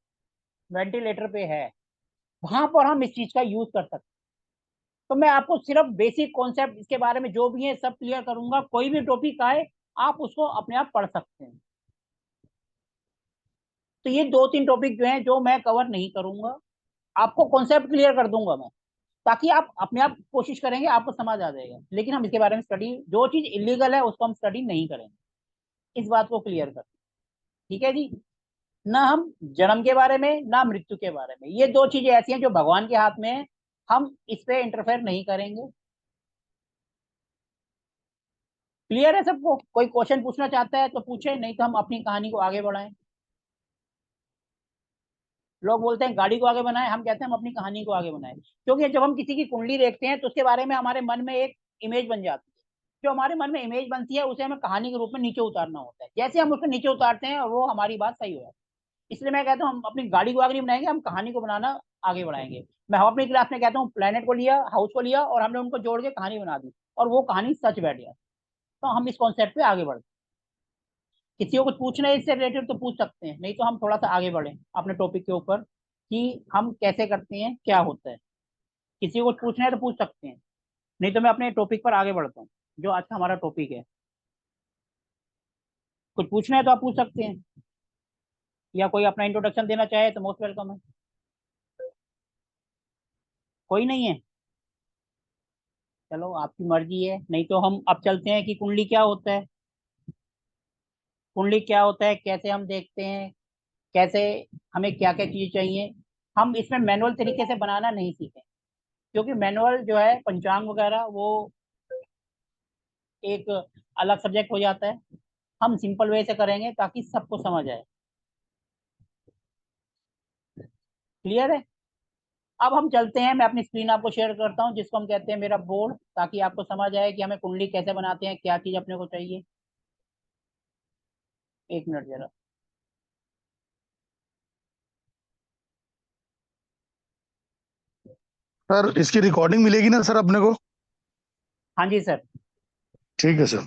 वेंटिलेटर पे है, वहां पर हम इस चीज का यूज कर सकते हैं। तो मैं आपको सिर्फ बेसिक कॉन्सेप्ट इसके बारे में जो भी है सब क्लियर करूंगा। कोई भी टॉपिक आए आप उसको अपने आप पढ़ सकते हैं। तो ये 2-3 टॉपिक जो हैं जो मैं कवर नहीं करूंगा, आपको कॉन्सेप्ट क्लियर कर दूंगा मैं, ताकि आप अपने आप कोशिश करेंगे, आपको समझ आ जाएगा। लेकिन हम इसके बारे में स्टडी, जो चीज इलीगल है उसको हम स्टडी नहीं करेंगे, इस बात को क्लियर कर, ठीक है जी। ना हम जन्म के बारे में ना मृत्यु के बारे में, ये दो चीजें ऐसी हैं जो भगवान के हाथ में है, हम इस पे इंटरफेयर नहीं करेंगे। क्लियर है सबको? कोई क्वेश्चन पूछना चाहता है तो पूछे, नहीं तो हम अपनी कहानी को आगे बढ़ाएं। लोग बोलते हैं गाड़ी को आगे बनाएं, हम कहते हैं हम अपनी कहानी को आगे बनाएं। क्योंकि जब हम किसी की कुंडली देखते हैं तो उसके बारे में हमारे मन में एक इमेज बन जाती है। जो हमारे मन में इमेज बनती है उसे हमें कहानी के रूप में नीचे उतारना होता है। जैसे हम उसको नीचे उतारते हैं वो हमारी बात सही हो जाती है। इसलिए मैं कहता हूँ हम अपनी गाड़ी को आगे नहीं बनाएंगे, हम कहानी को बनाना आगे बढ़ाएंगे। मैं अपनी क्लास में कहता हूँ प्लेनेट को लिया, हाउस को लिया, और हमने उनको जोड़ के कहानी बना दी, और वो कहानी सच बैठ गया। तो हम इस कॉन्सेप्ट पे आगे बढ़ते हैं। किसी को कुछ पूछना है इससे रिलेटेड तो पूछ सकते हैं, नहीं तो हम थोड़ा सा आगे बढ़े अपने टॉपिक के ऊपर कि हम कैसे करते हैं, क्या होता है। किसी को कुछ पूछना है तो पूछ सकते हैं, नहीं तो मैं अपने टॉपिक पर आगे बढ़ता हूँ, जो आज का हमारा टॉपिक है। कुछ पूछना है तो आप पूछ सकते हैं, या कोई अपना इंट्रोडक्शन देना चाहे तो मोस्ट वेलकम है। कोई नहीं है? चलो आपकी मर्जी है, नहीं तो हम अब चलते हैं कि कुंडली क्या होता है। कुंडली क्या होता है, कैसे हम देखते हैं, कैसे, हमें क्या क्या चीज चाहिए। हम इसमें मैनुअल तरीके से बनाना नहीं सीखे, क्योंकि मैनुअल जो है पंचांग वगैरह वो एक अलग सब्जेक्ट हो जाता है। हम सिंपल वे से करेंगे ताकि सबको समझ आए। क्लियर है? अब हम चलते हैं, मैं अपनी स्क्रीन आपको शेयर करता हूँ, जिसको हम कहते हैं मेरा बोर्ड, ताकि आपको समझ आए कि हमें कुंडली कैसे बनाते हैं, क्या चीज अपने को चाहिए। एक मिनट जरा। सर इसकी रिकॉर्डिंग मिलेगी ना सर अपने को? हाँ जी सर। ठीक है सर।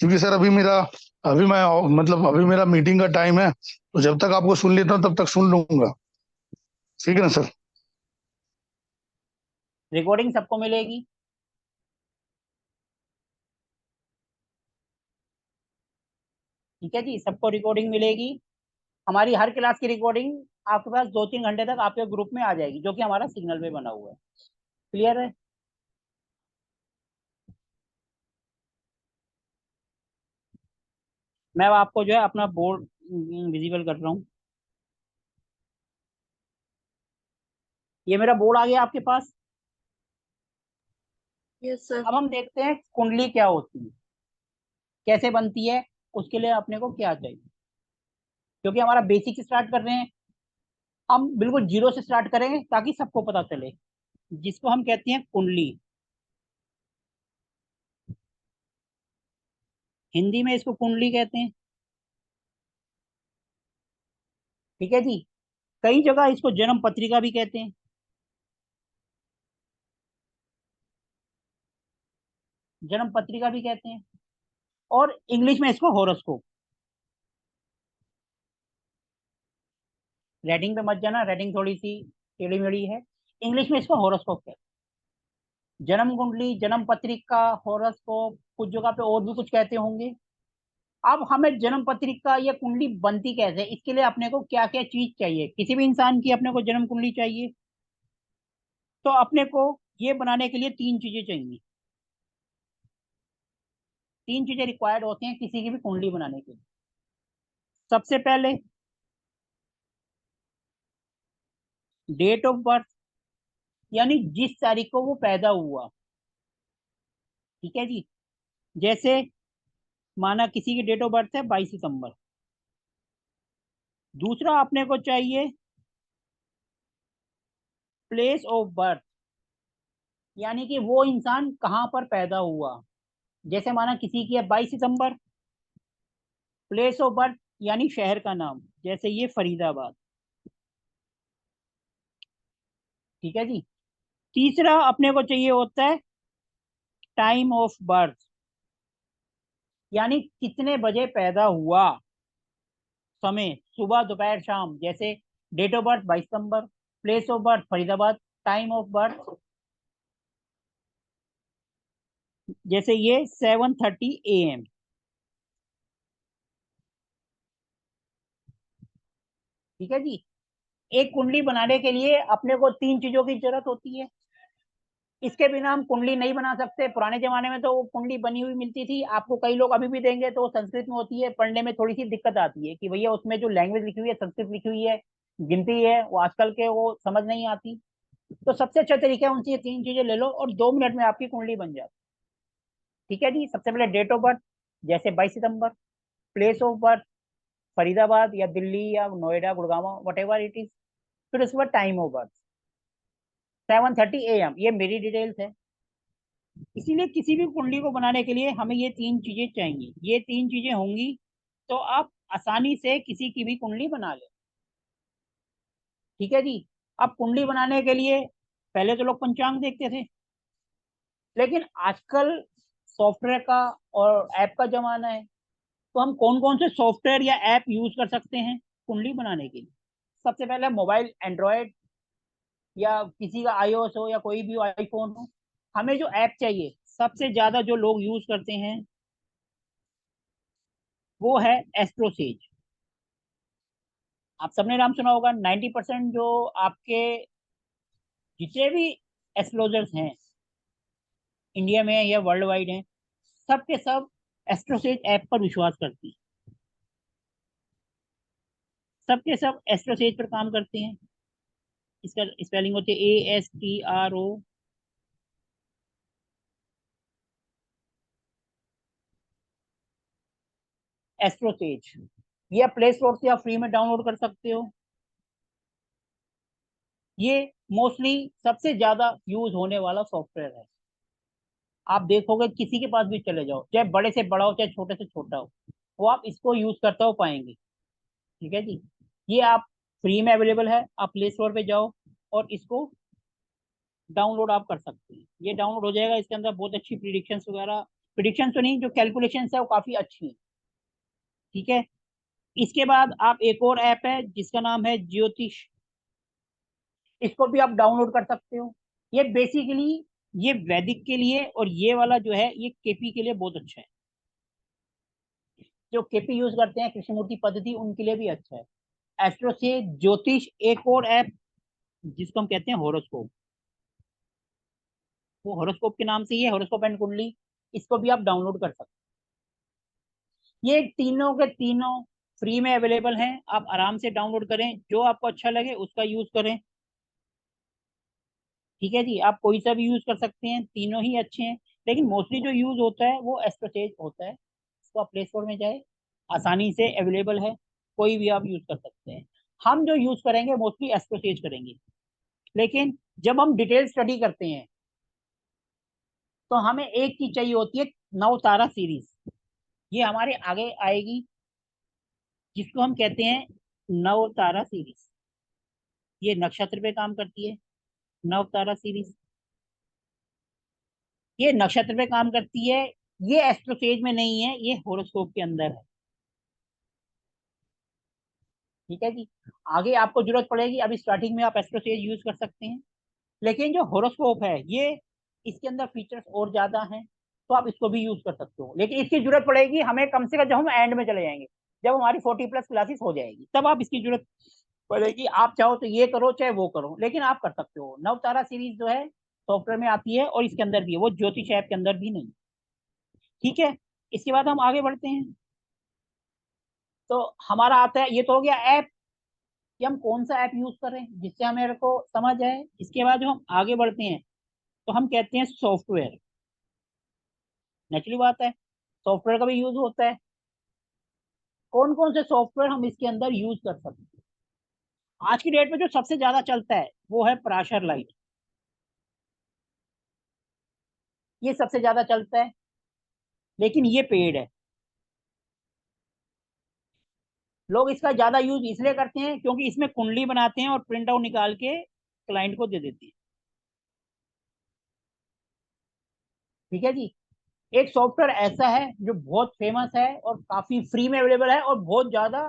क्योंकि सर अभी मैं मतलब अभी मेरा मीटिंग का टाइम है, तो जब तक आपको सुन लेता हूँ तब तक सुन लूंगा। ठीक है ना सर? रिकॉर्डिंग सबको मिलेगी। ठीक है जी, सबको रिकॉर्डिंग मिलेगी। हमारी हर क्लास की रिकॉर्डिंग आपके पास 2-3 घंटे तक आपके ग्रुप में आ जाएगी, जो कि हमारा सिग्नल पे बना हुआ है। क्लियर है? मैं अब आपको जो है अपना बोर्ड विजिबल कर रहा हूँ। ये मेरा बोर्ड आ गया आपके पास। Yes sir. अब हम देखते हैं कुंडली क्या होती है, कैसे बनती है, उसके लिए अपने को क्या चाहिए। क्योंकि हमारा बेसिक स्टार्ट कर रहे हैं, हम बिल्कुल जीरो से स्टार्ट करेंगे ताकि सबको पता चले, जिसको हम कहते हैं कुंडली। हिंदी में इसको कुंडली कहते हैं। ठीक है जी। कई जगह इसको जन्म पत्रिका भी कहते हैं, जन्म पत्रिका भी कहते हैं, और इंग्लिश में इसको हॉरोस्कोप। रेटिंग पे मत जाना, रेटिंग थोड़ी सी टेढ़ी मेढ़ी है। इंग्लिश में इसको हॉरोस्कोप कहते हैं। जन्म कुंडली, जन्म पत्रिका, हॉरोस्कोप, कुछ जगह पे और भी कुछ कहते होंगे। अब हमें जन्म पत्रिका या कुंडली बनती कैसे, इसके लिए अपने को क्या क्या चीज चाहिए। किसी भी इंसान की अपने को जन्म कुंडली चाहिए, तो अपने को ये बनाने के लिए 3 चीजें चाहिए। 3 चीजें रिक्वायर्ड होती हैं किसी की भी कुंडली बनाने के लिए। सबसे पहले डेट ऑफ बर्थ, यानी जिस तारीख को वो पैदा हुआ। ठीक है जी। जैसे माना किसी की डेट ऑफ बर्थ है 22 सितंबर, दूसरा अपने को चाहिए प्लेस ऑफ बर्थ, यानी कि वो इंसान कहाँ पर पैदा हुआ। जैसे माना किसी की है 22 सितंबर, प्लेस ऑफ बर्थ यानी शहर का नाम, जैसे ये फरीदाबाद। ठीक है जी। तीसरा अपने को चाहिए होता है टाइम ऑफ बर्थ, यानी कितने बजे पैदा हुआ, समय सुबह दोपहर शाम। जैसे डेट ऑफ बर्थ 22 सितंबर, place of birth Faridabad, time of birth जैसे ये 7:30 AM। ठीक है जी। एक कुंडली बनाने के लिए अपने को 3 चीजों की जरूरत होती है, इसके बिना हम कुंडली नहीं बना सकते। पुराने जमाने में तो वो कुंडली बनी हुई मिलती थी, आपको कई लोग अभी भी देंगे तो संस्कृत में होती है, पढ़ने में थोड़ी सी दिक्कत आती है कि भैया उसमें जो लैंग्वेज लिखी हुई है, संस्कृत लिखी हुई है, गिनती है, वो आजकल के वो समझ नहीं आती। तो सबसे अच्छा तरीका है उनसे 3 चीजें ले लो और 2 मिनट में आपकी कुंडली बन जाती। ठीक है जी। सबसे पहले डेट ऑफ बर्थ, जैसे 22 सितंबर, प्लेस ऑफ बर्थ फरीदाबाद या दिल्ली या Noida Gurgaon what ever it is, फिर उसके बाद टाइम ऑफ बर्थ 7:30 AM। ये मेरी डिटेल्स है। इसीलिए किसी भी कुंडली को बनाने के लिए हमें ये 3 चीजें चाहिए, ये 3 चीजें होंगी तो आप आसानी से किसी की भी कुंडली बना ले। ठीक है जी। अब कुंडली बनाने के लिए पहले तो लोग पंचांग देखते थे, लेकिन आजकल सॉफ्टवेयर का और ऐप का जमाना है, तो हम कौन कौन से सॉफ्टवेयर या ऐप यूज कर सकते हैं कुंडली बनाने के लिए। सबसे पहले मोबाइल एंड्रॉयड या किसी का iOS हो या कोई भी आईफोन हो, हमें जो ऐप चाहिए सबसे ज्यादा जो लोग यूज करते हैं वो है एस्ट्रोसेज। आप सबने नाम सुना होगा। 90% जो आपके जितने भी एस्ट्रोलॉजर्स हैं इंडिया में या वर्ल्ड वाइड हैं, सब के सब एस्ट्रोसेज ऐप पर विश्वास करते हैं, सब के सब एस्ट्रोसेज पर काम करते हैं। इसका स्पेलिंग होती है ASTRO। एस्ट्रोसेज ये प्ले स्टोर से आप फ्री में डाउनलोड कर सकते हो। ये मोस्टली सबसे ज्यादा यूज होने वाला सॉफ्टवेयर है। आप देखोगे किसी के पास भी चले जाओ, चाहे बड़े से बड़ा हो चाहे छोटे से छोटा हो, वो आप इसको यूज करते हो पाएंगे। ठीक है जी। ये आप फ्री में अवेलेबल है, आप प्ले स्टोर पे जाओ और इसको डाउनलोड आप कर सकते हैं। ये डाउनलोड हो जाएगा, इसके अंदर बहुत अच्छी प्रिडिक्शंस वगैरह, प्रिडिक्शन तो नहीं, जो कैलकुलेशंस है वो काफी अच्छी है। ठीक है। इसके बाद आप एक और ऐप है जिसका नाम है ज्योतिष, इसको भी आप डाउनलोड कर सकते हो। ये बेसिकली ये वैदिक के लिए और ये वाला जो है ये केपी के लिए बहुत अच्छा है। जो केपी यूज करते हैं कृष्णमूर्ति पद्धति, उनके लिए भी अच्छा है। एस्ट्रो से ज्योतिष, एक और ऐप जिसको हम कहते हैं होरोस्कोप, वो होरोस्कोप के नाम से ही है, होरोस्कोप एंड कुंडली, इसको भी आप डाउनलोड कर सकते हैं। ये तीनों के तीनों फ्री में अवेलेबल हैं, आप आराम से डाउनलोड करें, जो आपको अच्छा लगे उसका यूज करें। ठीक है जी। आप कोई सा भी यूज कर सकते हैं, तीनों ही अच्छे हैं, लेकिन मोस्टली जो यूज होता है वो एस्ट्रोसेज होता है। इसको आप प्ले स्टोर में जाए, आसानी से अवेलेबल है, कोई भी आप यूज कर सकते हैं। हम जो यूज करेंगे मोस्टली एस्ट्रोसेज करेंगे, लेकिन जब हम डिटेल स्टडी करते हैं तो हमें एक चीज चाहिए होती है, नवतारा सीरीज। ये हमारे आगे आएगी, जिसको हम कहते हैं नवतारा सीरीज। ये नक्षत्र पे काम करती है, नवतारा सीरीज ये नक्षत्र पे काम करती है। ये एस्ट्रोफेज में नहीं है, ये होरोस्कोप के अंदर है। ठीक है जी। आगे आपको जरूरत पड़ेगी, अभी स्टार्टिंग में आप एस्ट्रोफेज यूज कर सकते हैं, लेकिन जो होरोस्कोप है ये इसके अंदर फीचर्स और ज्यादा हैं, तो आप इसको भी यूज कर सकते हो, लेकिन इसकी जरूरत पड़ेगी हमें कम से कम जब हम एंड में चले जाएंगे, जब हमारी 40+ क्लासेस हो जाएगी, तब आप इसकी जरूरत पड़ेगी। आप चाहो तो ये करो चाहे वो करो, लेकिन आप कर सकते हो। नवतारा सीरीज जो है सॉफ्टवेयर में आती है और इसके अंदर भी है, वो ज्योतिष ऐप के अंदर भी नहीं। ठीक है। इसके बाद हम आगे बढ़ते हैं। तो हमारा आता है, ये तो हो गया ऐप कि हम कौन सा ऐप यूज करें जिससे हमें को समझ आए। इसके बाद जो हम आगे बढ़ते हैं तो हम कहते हैं सॉफ्टवेयर। नेचुरली बात है, सॉफ्टवेयर का भी यूज होता है। कौन कौन से सॉफ्टवेयर हम इसके अंदर यूज कर सकते हैं? आज की डेट में जो सबसे ज्यादा चलता है वो है पराशर लाइट, ये सबसे ज्यादा चलता है, लेकिन ये पेड है। लोग इसका ज्यादा यूज इसलिए करते हैं क्योंकि इसमें कुंडली बनाते हैं और प्रिंट आउट निकाल के क्लाइंट को दे देते हैं। ठीक है जी। एक सॉफ्टवेयर ऐसा है जो बहुत फेमस है और काफी फ्री में अवेलेबल है और बहुत ज्यादा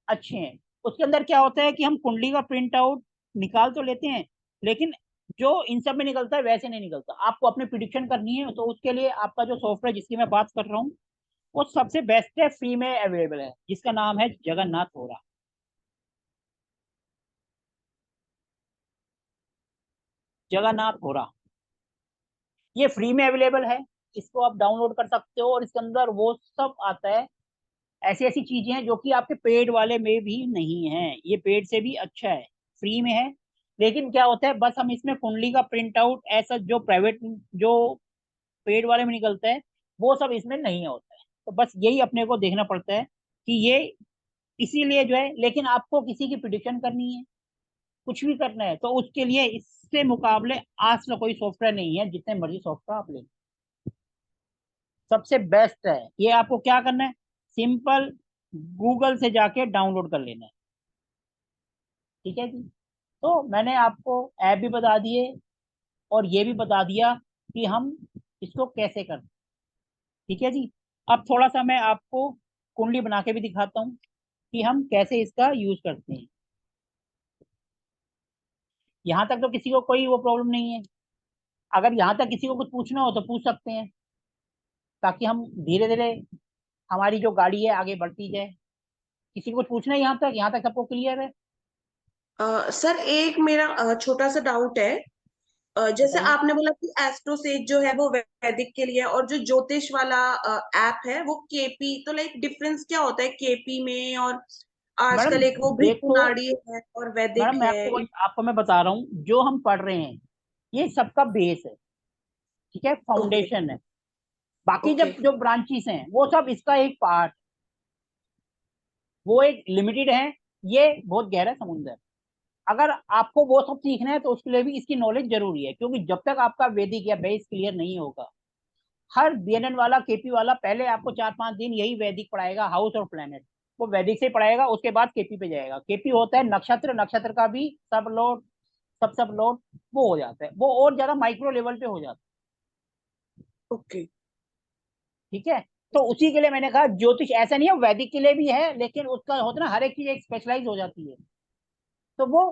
अच्छे हैं। उसके अंदर क्या होता है कि हम कुंडली का प्रिंट आउट निकाल तो लेते हैं, लेकिन जो इन सब में निकलता है वैसे नहीं निकलता। आपको अपनी प्रिडिक्शन करनी है तो उसके लिए आपका जो सॉफ्टवेयर जिसकी मैं बात कर रहा हूँ वो सबसे बेस्ट है, फ्री में अवेलेबल है, जिसका नाम है जगन्नाथ होरा। जगन्नाथ होरा ये फ्री में अवेलेबल है, इसको आप डाउनलोड कर सकते हो और इसके अंदर वो सब आता है। ऐसी ऐसी चीजें हैं जो कि आपके पेड वाले में भी नहीं है, ये पेड से भी अच्छा है, फ्री में है। लेकिन क्या होता है, बस हम इसमें कुंडली का प्रिंट आउट ऐसा जो प्राइवेट जो पेड वाले में निकलता है वो सब इसमें नहीं होता है। तो बस यही अपने को देखना पड़ता है कि ये इसीलिए जो है। लेकिन आपको किसी की प्रिडिक्शन करनी है, कुछ भी करना है, तो उसके लिए इससे मुकाबले आज का कोई सॉफ्टवेयर नहीं है, जितने मर्जी सॉफ्टवेयर आप ले लो, सबसे बेस्ट है ये। आपको क्या करना है, सिंपल गूगल से जाके डाउनलोड कर लेना है। ठीक है जी। तो मैंने आपको ऐप भी बता दिए और ये भी बता दिया कि हम इसको कैसे करते हैं। ठीक है जी। अब थोड़ा सा मैं आपको कुंडली बना के भी दिखाता हूँ कि हम कैसे इसका यूज करते हैं। यहाँ तक तो किसी को कोई वो प्रॉब्लम नहीं है। अगर यहाँ तक किसी को कुछ पूछना हो तो पूछ सकते हैं, ताकि हम धीरे धीरे हमारी जो गाड़ी है आगे बढ़ती जाए। किसी को कुछ पूछना है यहाँ तक? यहाँ तक सबको क्लियर है? सर एक मेरा छोटा सा डाउट है। जैसे बताइए। आपने बोला कि एस्ट्रो सेज जो है वो वैदिक के लिए है, और जो ज्योतिष वाला ऐप है वो केपी, तो लाइक डिफरेंस क्या होता है केपी में? और मैडम आजकल एक वो देखो, भृगुनाड़ी है और मैडम वैदिक मैं है। आपको मैं बता रहा हूँ, जो हम पढ़ रहे हैं ये सबका बेस है। ठीक है, ओके फाउंडेशन है। बाकी ओके जब जो ब्रांचेस हैं वो सब इसका एक पार्ट, वो एक लिमिटेड है, ये बहुत गहरा समुंदर। अगर आपको वो सब सीखना है तो उसके लिए भी इसकी नॉलेज जरूरी है, क्योंकि जब तक आपका वैदिक या बेस क्लियर नहीं होगा, हर बीएनएन वाला केपी वाला पहले आपको 4-5 दिन यही वैदिक पढ़ाएगा, हाउस और प्लेनेट, वो वैदिक से पढ़ाएगा, उसके बाद केपी पे जाएगा। केपी होता है नक्षत्र, नक्षत्र का भी सब लोड, सब लोड वो हो जाता है, वो और ज्यादा माइक्रो लेवल पे हो जाता ओके है। ठीक है। तो उसी के लिए मैंने कहा ज्योतिष ऐसा नहीं है, वैदिक के लिए भी है, लेकिन उसका होता है ना, हर एक चीज एक स्पेशलाइज हो जाती है, तो वो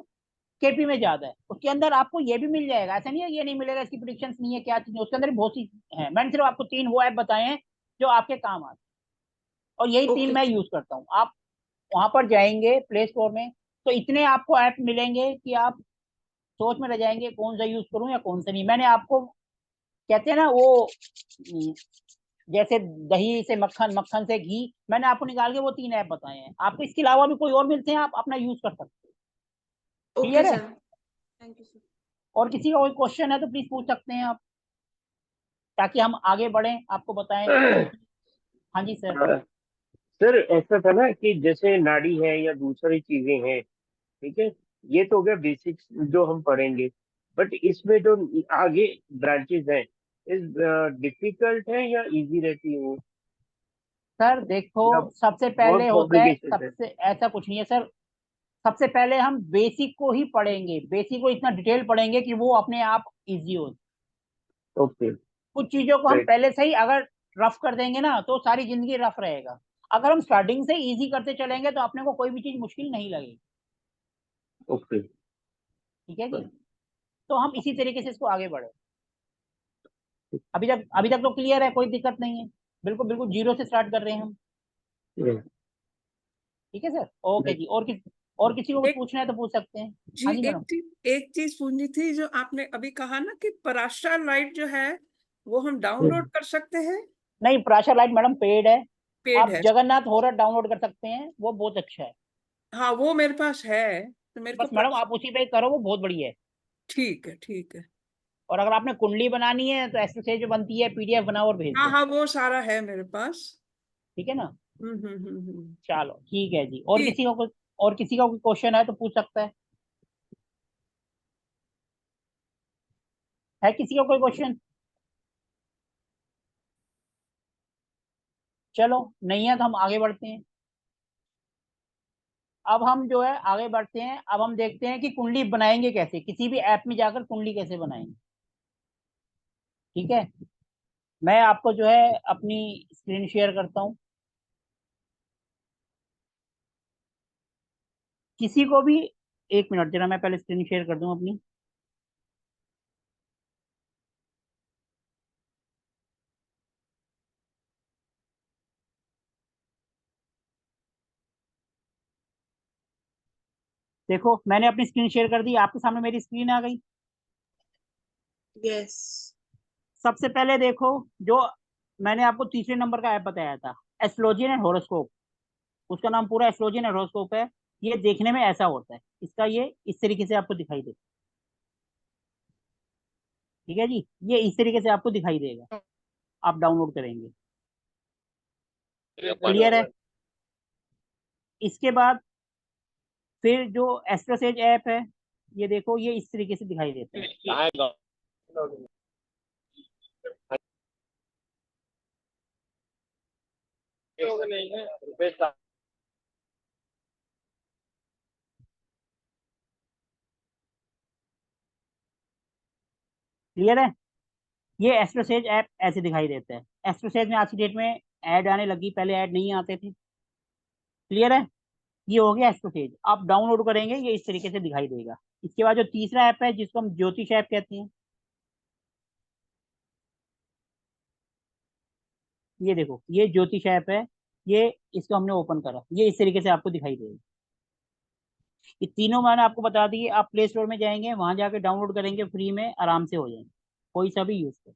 केपी में ज्यादा है। उसके अंदर आपको ये भी मिल जाएगा, ऐसा नहीं है ये नहीं मिलेगा, इसकी प्रिडिक्शंस नहीं है, क्या चीज है उसके अंदर बहुत सी है। मैंने सिर्फ आपको 3 वो ऐप बताए हैं जो आपके काम आते हैं, और यही 3 ओके मैं यूज करता हूँ। आप वहां पर जाएंगे प्ले स्टोर में तो इतने आपको ऐप मिलेंगे कि आप सोच में रह जाएंगे कौन सा यूज करूं या कौन सा नहीं। मैंने आपको, कहते हैं ना वो, जैसे दही से मक्खन, मक्खन से घी, मैंने आपको निकाल के वो 3 ऐप बताए हैं। आपको इसके अलावा भी कोई और मिलते हैं, आप अपना यूज कर सकते हैं। ओके क्लियर है? Sir, thank you sir. और किसी का कोई क्वेश्चन है तो प्लीज पूछ सकते हैं आप, ताकि हम आगे बढ़ें, आपको बताएं। हाँ जी सर। सर ऐसा था ना कि जैसे नाड़ी है या दूसरी चीजें हैं, ठीक है, ये तो हो गया बेसिक्स जो हम पढ़ेंगे, बट इसमें जो आगे ब्रांचेस हैं, इस डिफिकल्ट है या इजी रहती है वो, सर देखो, या सबसे बहुत पहले होता है, कॉम्प्लिकेशन है? सबसे ऐसा कुछ नहीं है सर। सबसे पहले हम बेसिक को ही पढ़ेंगे, बेसिक को इतना डिटेल पढ़ेंगे कि वो अपने आप इजी हो। ओके, कुछ चीजों को हम राइट, पहले से ही अगर रफ कर देंगे ना तो सारी जिंदगी रफ रहेगा। अगर हम स्टार्टिंग से इजी करते चलेंगे तो अपने को कोई भी चीज मुश्किल नहीं लगेगी। ओके। ठीक है जी। तो हम इसी तरीके से इसको आगे बढ़े। अभी तक तो क्लियर है, कोई दिक्कत नहीं है। बिल्कुल बिल्कुल जीरो से स्टार्ट कर रहे हैं हम। ठीक है सर, ओके जी। और किसी को कुछ एक पूछना है तो पूछ सकते हैं। जी हाँ जी मैडम। एक चीज पूछनी थी, जो आपने अभी कहा ना कि पराशर लाइट जो है वो हम डाउनलोड कर सकते हैं, नहीं, प्राशर लाइट मैडम पेड है। पेड आप है। जगन्नाथ होरर डाउनलोड कर सकते हैं, वो बहुत अच्छा है। हाँ वो मेरे पास है, तो मेरे को बस मैडम आप उसी पे करो, वो बहुत बढ़िया है। ठीक है ठीक है। और अगर आपने कुंडली बनानी है तो एस्ट्रो सेज जो बनती है, PDF बनाओ और भेज हाँ दो। हाँ, वो सारा है मेरे पास। ठीक है ना? हम्म। चलो ठीक है जी। और ठीक। किसी का कोई, और किसी का कोई क्वेश्चन है तो पूछ सकता है किसी का कोई क्वेश्चन? चलो नहीं है तो हम आगे बढ़ते हैं। अब हम जो है आगे बढ़ते हैं। अब हम देखते हैं कि कुंडली बनाएंगे कैसे, किसी भी ऐप में जाकर कुंडली कैसे बनाएंगे। ठीक है, मैं आपको जो है अपनी स्क्रीन शेयर करता हूँ। किसी को भी, एक मिनट जरा, मैं पहले स्क्रीन शेयर कर दूं अपनी। देखो मैंने अपनी स्क्रीन शेयर कर दी, आपके सामने मेरी स्क्रीन आ गई। यस। सबसे पहले देखो, जो मैंने आपको तीसरे नंबर का ऐप बताया था, एस्ट्रोलॉजियन एंड हॉरोस्कोप, उसका नाम पूरा एस्ट्रोलॉजियन एंड हॉरोस्कोप है। ये देखने में ऐसा होता है, इसका ये इस तरीके से आपको दिखाई देगा। ठीक है जी, ये इस तरीके से आपको दिखाई देगा, आप डाउनलोड करेंगे। क्लियर है? इसके बाद फिर जो एस्ट्रोसेज ऐप है, ये देखो ये इस तरीके से दिखाई देता है। क्लियर है? ये एस्ट्रोसेज ऐप ऐसे दिखाई देता है। एस्ट्रोसेज में आज की डेट में ऐड आने लगी, पहले ऐड नहीं आते थे। क्लियर है? ये हो गया एस्ट्रोसेज, आप डाउनलोड करेंगे ये इस तरीके से दिखाई देगा। इसके बाद जो तीसरा ऐप है जिसको हम ज्योतिष ऐप कहते हैं, ये देखो ये ज्योतिष ऐप है। ये इसको हमने ओपन करा, ये इस तरीके से आपको दिखाई देगा। ये तीनों मैंने आपको बता दिए। आप प्ले स्टोर में जाएंगे, वहां जाके डाउनलोड करेंगे, फ्री में आराम से हो जाएंगे, कोई सा भी यूज कर।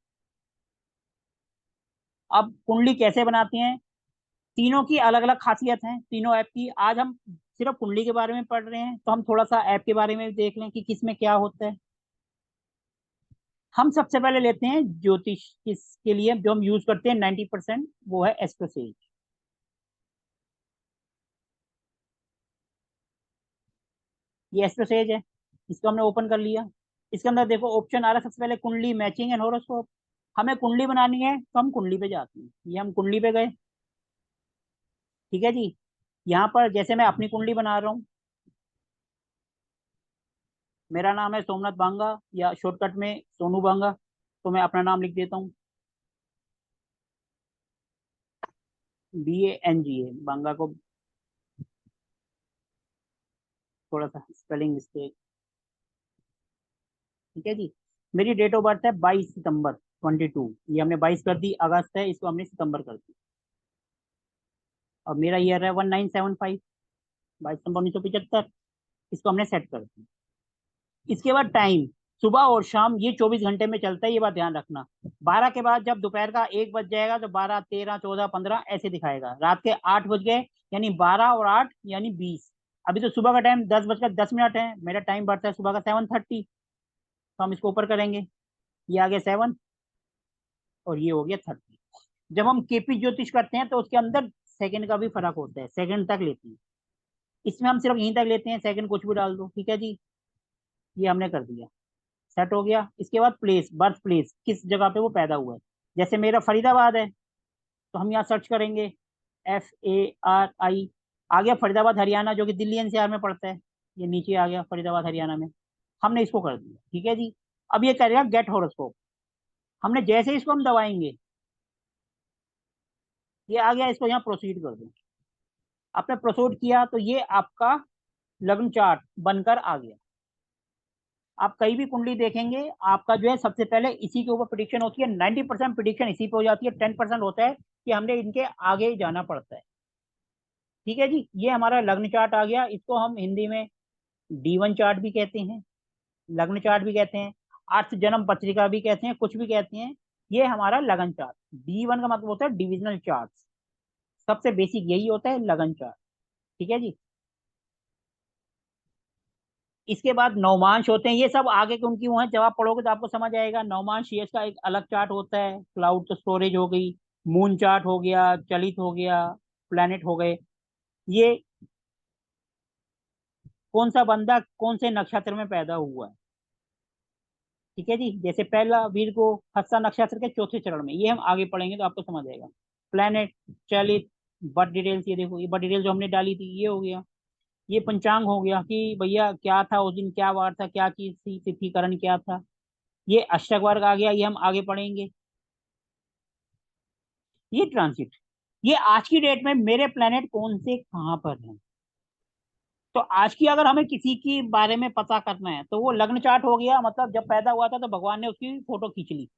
अब कुंडली कैसे बनाती हैं, तीनों की अलग अलग खासियत है, तीनों ऐप की। आज हम सिर्फ कुंडली के बारे में पढ़ रहे हैं, तो हम थोड़ा सा ऐप के बारे में भी देख लें कि किसमें क्या होता है। हम सबसे पहले लेते हैं ज्योतिष किसके लिए, जो हम यूज करते हैं 90%, वो है एस्ट्रोसेज। ये एस्ट्रोसेज है, इसको हमने ओपन कर लिया। इसके अंदर देखो ऑप्शन आ रहा है, सबसे पहले कुंडली मैचिंग एंड हॉरोस्कोप। हमें कुंडली बनानी है तो हम कुंडली पे जाते हैं, ये हम कुंडली पे गए। ठीक है जी, यहाँ पर जैसे मैं अपनी कुंडली बना रहा हूँ, मेरा नाम है सोमनाथ बांगा, या शॉर्टकट में सोनू बांगा, तो मैं अपना नाम लिख देता हूँ, BANGA बांगा को थोड़ा सा स्पेलिंग मिस्टेक। ठीक है जी, मेरी डेट ऑफ बर्थ है 22 सितंबर 22, ये हमने 22 कर दी, अगस्त है इसको हमने सितंबर कर दी। और मेरा ईयर है 1975, 22 सितंबर 1975, इसको हमने सेट कर दिया। इसके बाद टाइम, सुबह और शाम, ये 24 घंटे में चलता है, ये बात ध्यान रखना। 12 के बाद जब दोपहर का 1 बज जाएगा तो 12, 13, 14, 15 ऐसे दिखाएगा। रात के 8 बज गए यानी 12 और 8 यानी 20। अभी तो सुबह का टाइम 10 बजकर 10 मिनट है, मेरा टाइम बढ़ता है सुबह का 7:30, तो हम इसको ऊपर करेंगे, ये आ गया 7 और ये हो गया 30। जब हम KP ज्योतिष करते हैं तो उसके अंदर सेकंड का भी फर्क होता है, सेकंड तक लेते हैं। इसमें हम सिर्फ यहीं तक लेते हैं, सेकंड कुछ भी डाल दो। ठीक है जी, ये हमने कर दिया, सेट हो गया। इसके बाद प्लेस, बर्थ प्लेस, किस जगह पे वो पैदा हुआ है। जैसे मेरा फरीदाबाद है, तो हम यहाँ सर्च करेंगे, FARI, आ गया फरीदाबाद हरियाणा, जो कि दिल्ली NCR में पड़ता है। ये नीचे आ गया फरीदाबाद हरियाणा में, हमने इसको कर दिया। ठीक है जी, अब ये करेगा गेट हॉरोस्कोप। हमने जैसे ही इसको हम दबाएंगे, ये आ गया, इसको यहाँ प्रोसीड कर दो। आपने प्रोसीड किया तो ये आपका लग्न चार्ट बनकर आ गया। आप कहीं भी कुंडली देखेंगे, आपका जो है सबसे पहले इसी के ऊपर प्रिडिक्शन होती है। 90% प्रिडिक्शन इसी पे हो जाती है, 10% होता है कि हमने इनके आगे जाना पड़ता है। ठीक है जी, ये हमारा लग्न चार्ट आ गया, इसको हम हिंदी में D1 चार्ट भी कहते हैं, लग्न चार्ट भी कहते हैं, अर्थ जन्म पत्रिका भी कहते हैं, कुछ भी कहते हैं। ये हमारा लगन चार्ट, D1 का मतलब होता है डिविजनल चार्ट। सबसे बेसिक यही होता है लगन चार्ट। ठीक है जी, इसके बाद नवमांश होते हैं, ये सब आगे के उनकी वो है, जब आप पढ़ोगे तो आपको समझ आएगा। नवमांश ये का एक अलग चार्ट होता है। क्लाउड तो स्टोरेज हो गई, मून चार्ट हो गया, चलित हो गया, प्लैनेट हो गए। ये कौन सा बंदा कौन से नक्षत्र में पैदा हुआ है, ठीक है जी। जैसे पहला वीरगो, हस्ता नक्षत्र के चौथे चरण में, ये हम आगे पढ़ेंगे तो आपको समझ आएगा। प्लैनेट, चलित, बर्थ डिटेल्स, ये देखो ये बर्थ डिटेल जो हमने डाली थी ये हो गया। ये पंचांग हो गया कि भैया क्या था उस दिन, क्या वार था, क्या चीज थी, तिथिकरण क्या था। ये अष्टक वर्ग आ गया, ये हम आगे पढ़ेंगे। ये ट्रांसिट, ये आज की डेट में मेरे प्लेनेट कौन से कहाँ पर हैं। तो आज की अगर हमें किसी की बारे में पता करना है तो वो लग्न चार्ट हो गया, मतलब जब पैदा हुआ था तो भगवान ने उसकी फोटो खींच ली।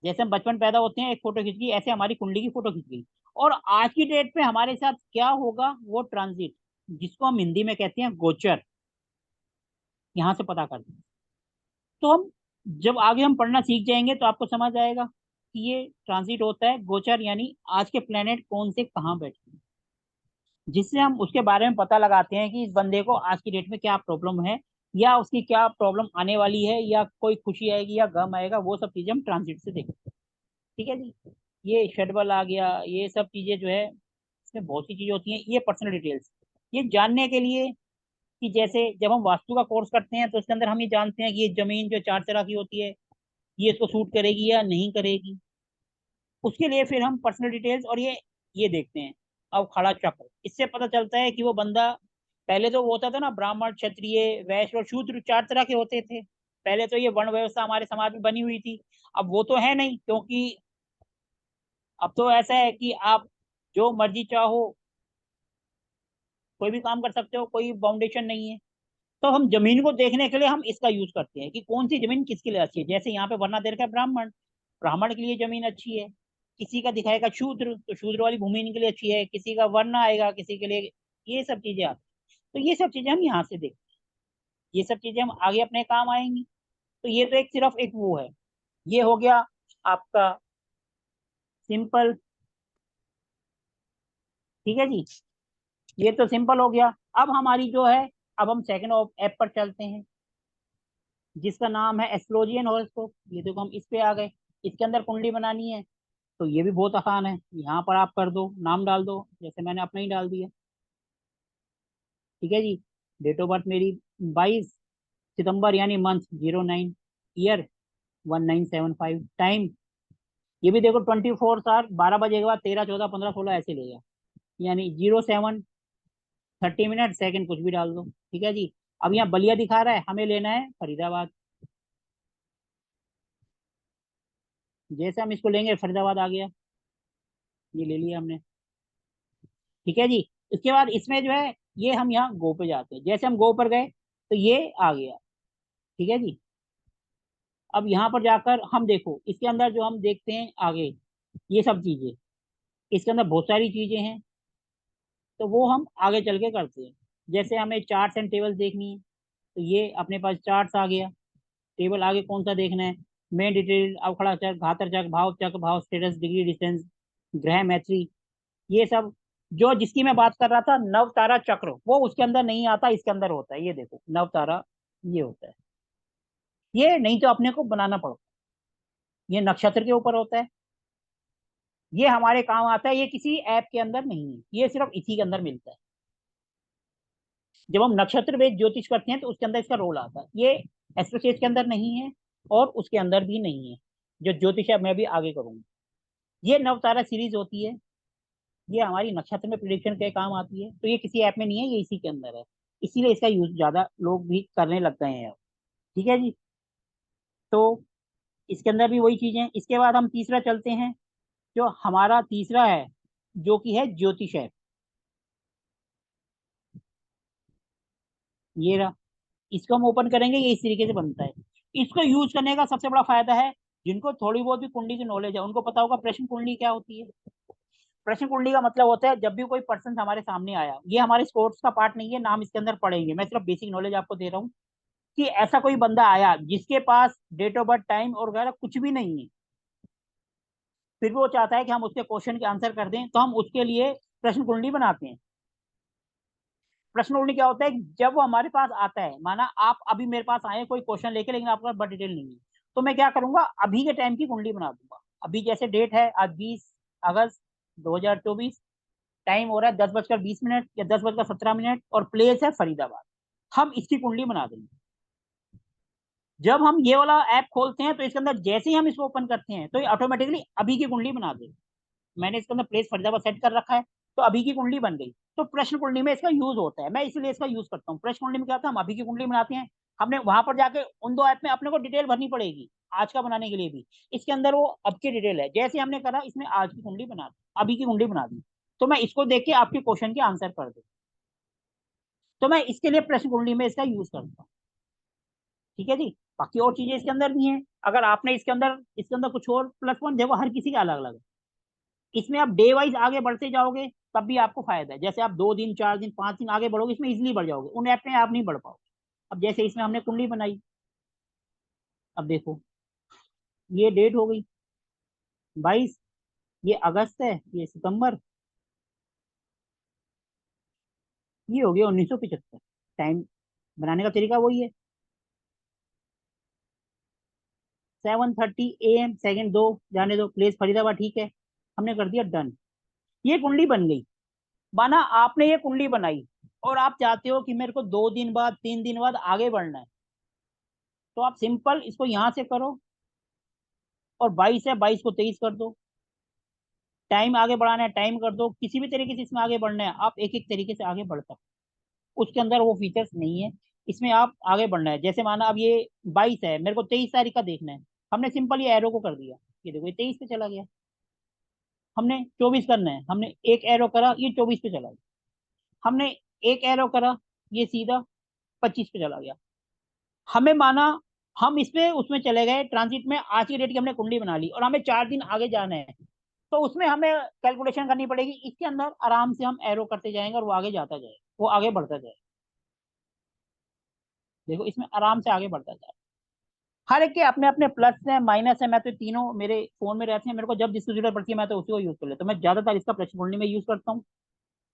जैसे हम बचपन पैदा होते हैं एक फोटो खींच ली, ऐसे हमारी कुंडली की फोटो खींच गई। और आज की डेट पे हमारे साथ क्या होगा, वो ट्रांजिट, जिसको हम हिंदी में कहते हैं गोचर, यहाँ से पता करते हैं। तो हम जब आगे हम पढ़ना सीख जाएंगे तो आपको समझ आएगा कि ये ट्रांजिट होता है गोचर, यानी आज के प्लेनेट कौन से कहाँ बैठे हैं, जिससे हम उसके बारे में पता लगाते हैं कि इस बंदे को आज की डेट में क्या प्रॉब्लम है, या उसकी क्या प्रॉब्लम आने वाली है, या कोई खुशी आएगी या गम आएगा, वो सब चीजें हम ट्रांजिट से देखते हैं। ठीक है जी। ये शेड्यूल आ गया, ये सब चीजें जो है इसमें बहुत सी चीजें होती हैं। ये पर्सनल डिटेल्स, ये जानने के लिए कि जैसे जब हम वास्तु का कोर्स करते हैं तो उसके अंदर हम ये जानते हैं कि ये जमीन जो चार तरह की होती है, ये इसको सूट करेगी या नहीं करेगी। उसके लिए फिर हम पर्सनल डिटेल्स और ये देखते हैं। अब खड़ा चक्र, इससे पता चलता है कि वो बंदा, पहले तो वो होता था ना ब्राह्मण, क्षत्रिय, वैश्य और शूद्र, चार तरह के होते थे। पहले तो ये वर्ण व्यवस्था हमारे समाज में बनी हुई थी। अब वो तो है नहीं, क्योंकि अब तो ऐसा है कि आप जो मर्जी चाहो कोई भी काम कर सकते हो, कोई बाउंडेशन नहीं है। तो हम जमीन को देखने के लिए हम इसका यूज करते हैं कि कौन सी जमीन किसके लिए अच्छी है। जैसे यहाँ पे वर्णा दे रखा है ब्राह्मण, ब्राह्मण के लिए जमीन अच्छी है। किसी का दिखाएगा शूद्र, तो शूद्र वाली भूमि इनके लिए अच्छी है। किसी का वर्ण आएगा, किसी के लिए, ये सब चीजें आती हैं। तो ये सब चीजें हम यहाँ से देखते हैं, ये सब चीजें हम आगे अपने काम आएंगी। तो ये तो एक सिर्फ एक वो है, ये हो गया आपका सिंपल। ठीक है जी, ये तो सिंपल हो गया। अब हमारी जो है, अब हम सेकंड ऐप पर चलते हैं जिसका नाम है एस्ट्रोलॉजियन हॉरोस्कोप। ये देखो हम इस पे आ गए। इसके अंदर कुंडली बनानी है तो ये भी बहुत आसान है, यहाँ पर आप कर दो, नाम डाल दो, जैसे मैंने अपना ही डाल दिया। ठीक है जी। डेट ऑफ बर्थ मेरी 22 सितंबर, यानी मंथ 09, ईयर 1975, टाइम ये भी देखो 24 आवर, 12 बजे के बाद 13, 14, 15, 16 ऐसे लेगा, यानी 07:30 सेकंड, कुछ भी डाल दो। ठीक है जी। अब यहाँ बलिया दिखा रहा है, हमें लेना है फरीदाबाद। जैसे हम इसको लेंगे फरीदाबाद आ गया, ये ले लिया हमने। ठीक है जी। इसके बाद इसमें जो है, ये हम यहाँ गो पे जाते हैं। जैसे हम गो पर गए तो ये आ गया। ठीक है जी। अब यहाँ पर जाकर हम देखो, इसके अंदर जो हम देखते हैं आगे, ये सब चीजें, इसके अंदर बहुत सारी चीजें हैं, तो वो हम आगे चल के करते हैं। जैसे हमें चार्ट्स एंड टेबल्स देखनी है तो ये अपने पास चार्ट्स आ गया। टेबल आगे कौन सा देखना है, मेन डिटेल, अवखड़ा चक्र, घातर चक्र, भाव स्टेटस, डिग्री, डिस्टेंस, ग्रह मैत्री, ये सब। जो जिसकी मैं बात कर रहा था नव तारा चक्र, वो उसके अंदर नहीं आता, इसके अंदर होता है। ये देखो नव तारा, ये होता है। ये नहीं तो अपने को बनाना पड़ता है, ये नक्षत्र के ऊपर होता है। ये हमारे काम आता है, ये किसी ऐप के अंदर नहीं है, ये सिर्फ इसी के अंदर मिलता है। जब हम नक्षत्र वेद ज्योतिष करते हैं तो उसके अंदर इसका रोल आता है। ये एस्ट्रोसेज के अंदर नहीं है और उसके अंदर भी नहीं है, जो ज्योतिष है मैं भी आगे करूंगा। ये नवतारा सीरीज होती है, ये हमारी नक्षत्र में प्रिडिक्शन के काम आती है। तो ये किसी ऐप में नहीं है, ये इसी के अंदर है, इसीलिए इसका यूज ज्यादा लोग भी करने लग गए हैं अब। ठीक है जी। तो इसके अंदर भी वही चीजें। इसके बाद हम तीसरा चलते हैं, जो हमारा तीसरा है, जो कि है ज्योतिष है। ये रहा, इसको हम ओपन करेंगे, ये इस तरीके से बनता है। इसको यूज करने का सबसे बड़ा फायदा है, जिनको थोड़ी बहुत भी कुंडली की नॉलेज है उनको पता होगा प्रश्न कुंडली क्या होती है। प्रश्न कुंडली का मतलब होता है जब भी कोई पर्सन हमारे सामने आया, ये हमारे स्पोर्ट्स का पार्ट नहीं है, नाम इसके अंदर पढ़ेंगे, मैं सिर्फ बेसिक नॉलेज आपको दे रहा हूँ कि ऐसा कोई बंदा आया जिसके पास डेट ऑफ बर्थ, टाइम और वगैरह कुछ भी नहीं है, फिर भी वो चाहता है कि हम उसके क्वेश्चन के आंसर कर दें, तो हम उसके लिए प्रश्न कुंडली बनाते हैं। प्रश्न कुंडली क्या होता है, जब वो हमारे पास आता है, माना आप अभी मेरे पास आए कोई क्वेश्चन लेके, लेकिन आपके पास बड़ा डिटेल नहीं है, तो मैं क्या करूंगा, अभी के टाइम की कुंडली बना दूंगा। अभी जैसे डेट है आज 20 अगस्त 2024, टाइम हो रहा है 10:20 या 10:17 और प्लेस है फरीदाबाद। हम इसकी कुंडली बना देंगे। जब हम ये वाला ऐप खोलते हैं तो इसके अंदर जैसे ही हम इसको ओपन करते हैं तो ये ऑटोमेटिकली अभी की कुंडली बना देगा। मैंने इसके अंदर प्लेस फरीदाबाद सेट कर रखा है, तो अभी की कुंडली बन गई। तो प्रश्न कुंडली में इसका यूज होता है, मैं इसलिए इसका यूज करता हूँ। प्रश्न कुंडली में क्या होता है, हम अभी की कुंडली बनाते हैं, हमने वहां पर जाके उन दो ऐप में अपने को डिटेल भरनी पड़ेगी आज का बनाने के लिए भी। इसके अंदर वो अब की डिटेल है, जैसे हमने करा इसमें आज की कुंडली बना दी, अभी की कुंडली बना दी, तो मैं इसको देख के आपके क्वेश्चन के आंसर कर दूँ। तो मैं इसके लिए प्रश्न कुंडली में इसका यूज करता हूँ। ठीक है जी। बाकी और चीजें इसके अंदर भी हैं, अगर आपने इसके अंदर कुछ और प्लस पॉइंट, देखो हर किसी का अलग अलग है। इसमें आप डे वाइज आगे बढ़ते जाओगे तब भी आपको फायदा है। जैसे आप 2 दिन 4 दिन 5 दिन आगे बढ़ोगे, इसमें इजिली बढ़ जाओगे, उन ऐप में आप नहीं बढ़ पाओगे। अब जैसे इसमें हमने कुंडली बनाई, अब देखो ये डेट हो गई 22, ये अगस्त है, ये सितंबर, ये हो गया 1975। टाइम बनाने का तरीका वही है, 7:30 AM सेकंड दो जाने दो, प्लेस फरीदाबाद, ठीक है, हमने कर दिया डन। ये कुंडली बन गई। माना आपने ये कुंडली बनाई और आप चाहते हो कि मेरे को 2 दिन बाद 3 दिन बाद आगे बढ़ना है, तो आप सिंपल इसको यहां से करो और 22 है 22 को 23 कर दो। टाइम आगे बढ़ाना है टाइम कर दो, किसी भी तरीके से इसमें आगे बढ़ना है आप एक एक तरीके से आगे बढ़ सकते हो। उसके अंदर वो फीचर्स नहीं है, इसमें आप आगे बढ़ना है। जैसे माना अब ये 22 है, मेरे को 23 तारीख का देखना है, हमने सिंपल ये एरो को कर दिया, ये देखो ये 23 पे चला गया। हमने 24 करना है, हमने एक एरो करा, ये 24 पे चला गया। हमने एक एरो करा, ये सीधा 25 पे चला गया। हमें माना हम इस पे उसमें चले गए ट्रांजिट में, आज की डेट की हमने कुंडली बना ली और हमें 4 दिन आगे जाना है, तो उसमें हमें कैलकुलेशन करनी पड़ेगी। इसके अंदर आराम से हम एरो करते जाएंगे और वो आगे जाता जाएगा, वो आगे बढ़ता जाएगा। देखो इसमें आराम से आगे बढ़ता जाएगा। हर एक के अपने अपने प्लस है माइनस है, मैं तो तीनों मेरे फोन में रहते हैं, मेरे को जब जिसकी जरूरत पड़ती है मैं तो उसी को यूज कर लेता हूँ। मैं ज्यादातर इसका प्रश्न कुंडली में यूज करता हूँ।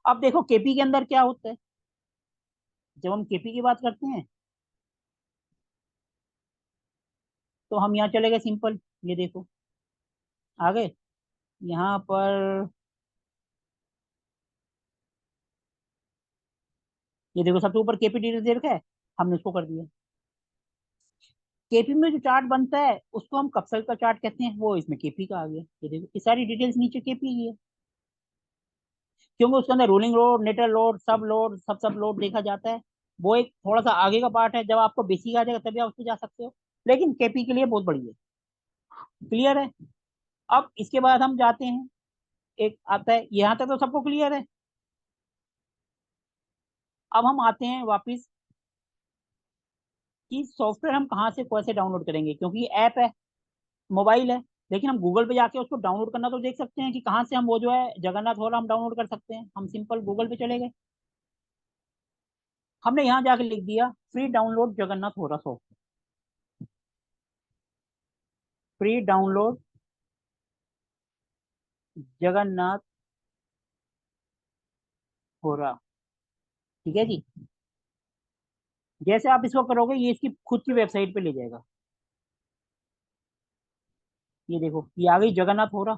अब देखो केपी के अंदर क्या होता है, जब हम केपी की बात करते हैं तो हम यहाँ चले गए सिंपल, ये देखो आ गए यहाँ पर, ये देखो सबसे ऊपर केपी डिटेल दे रखा है, हमने उसको कर दिया। केपी में जो चार्ट बनता है उसको हम कप्सल का चार्ट कहते हैं, वो इसमें केपी का आ गया। ये देखो ये सारी डिटेल्स नीचे केपी की है, क्योंकि उसके अंदर रोलिंग लोड, नेटल लोड, सब लोड देखा जाता है। वो एक थोड़ा सा आगे का पार्ट है, जब आपको बेसिक आ जाएगा तभी आप उसको जा सकते हो, लेकिन केपी के लिए बहुत बढ़िया है। क्लियर है। अब इसके बाद हम जाते हैं, एक आता है यहाँ तक तो सबको क्लियर है। अब हम आते हैं वापिस कि सॉफ्टवेयर हम कहाँ से कैसे डाउनलोड करेंगे, क्योंकि ऐप है, मोबाइल है, लेकिन हम गूगल पे जाके उसको डाउनलोड करना तो देख सकते हैं कि कहाँ से हम वो जो है जगन्नाथ वाला हम डाउनलोड कर सकते हैं। हम सिंपल गूगल पे चले गए, हमने यहाँ जाके लिख दिया फ्री डाउनलोड जगन्नाथ होरा सॉफ्टवेयर, फ्री डाउनलोड जगन्नाथ होरा। ठीक है जी। जैसे आप इसको करोगे ये इसकी खुद की वेबसाइट पे ले जाएगा। ये देखो ये आ गई जगन्नाथ होरा।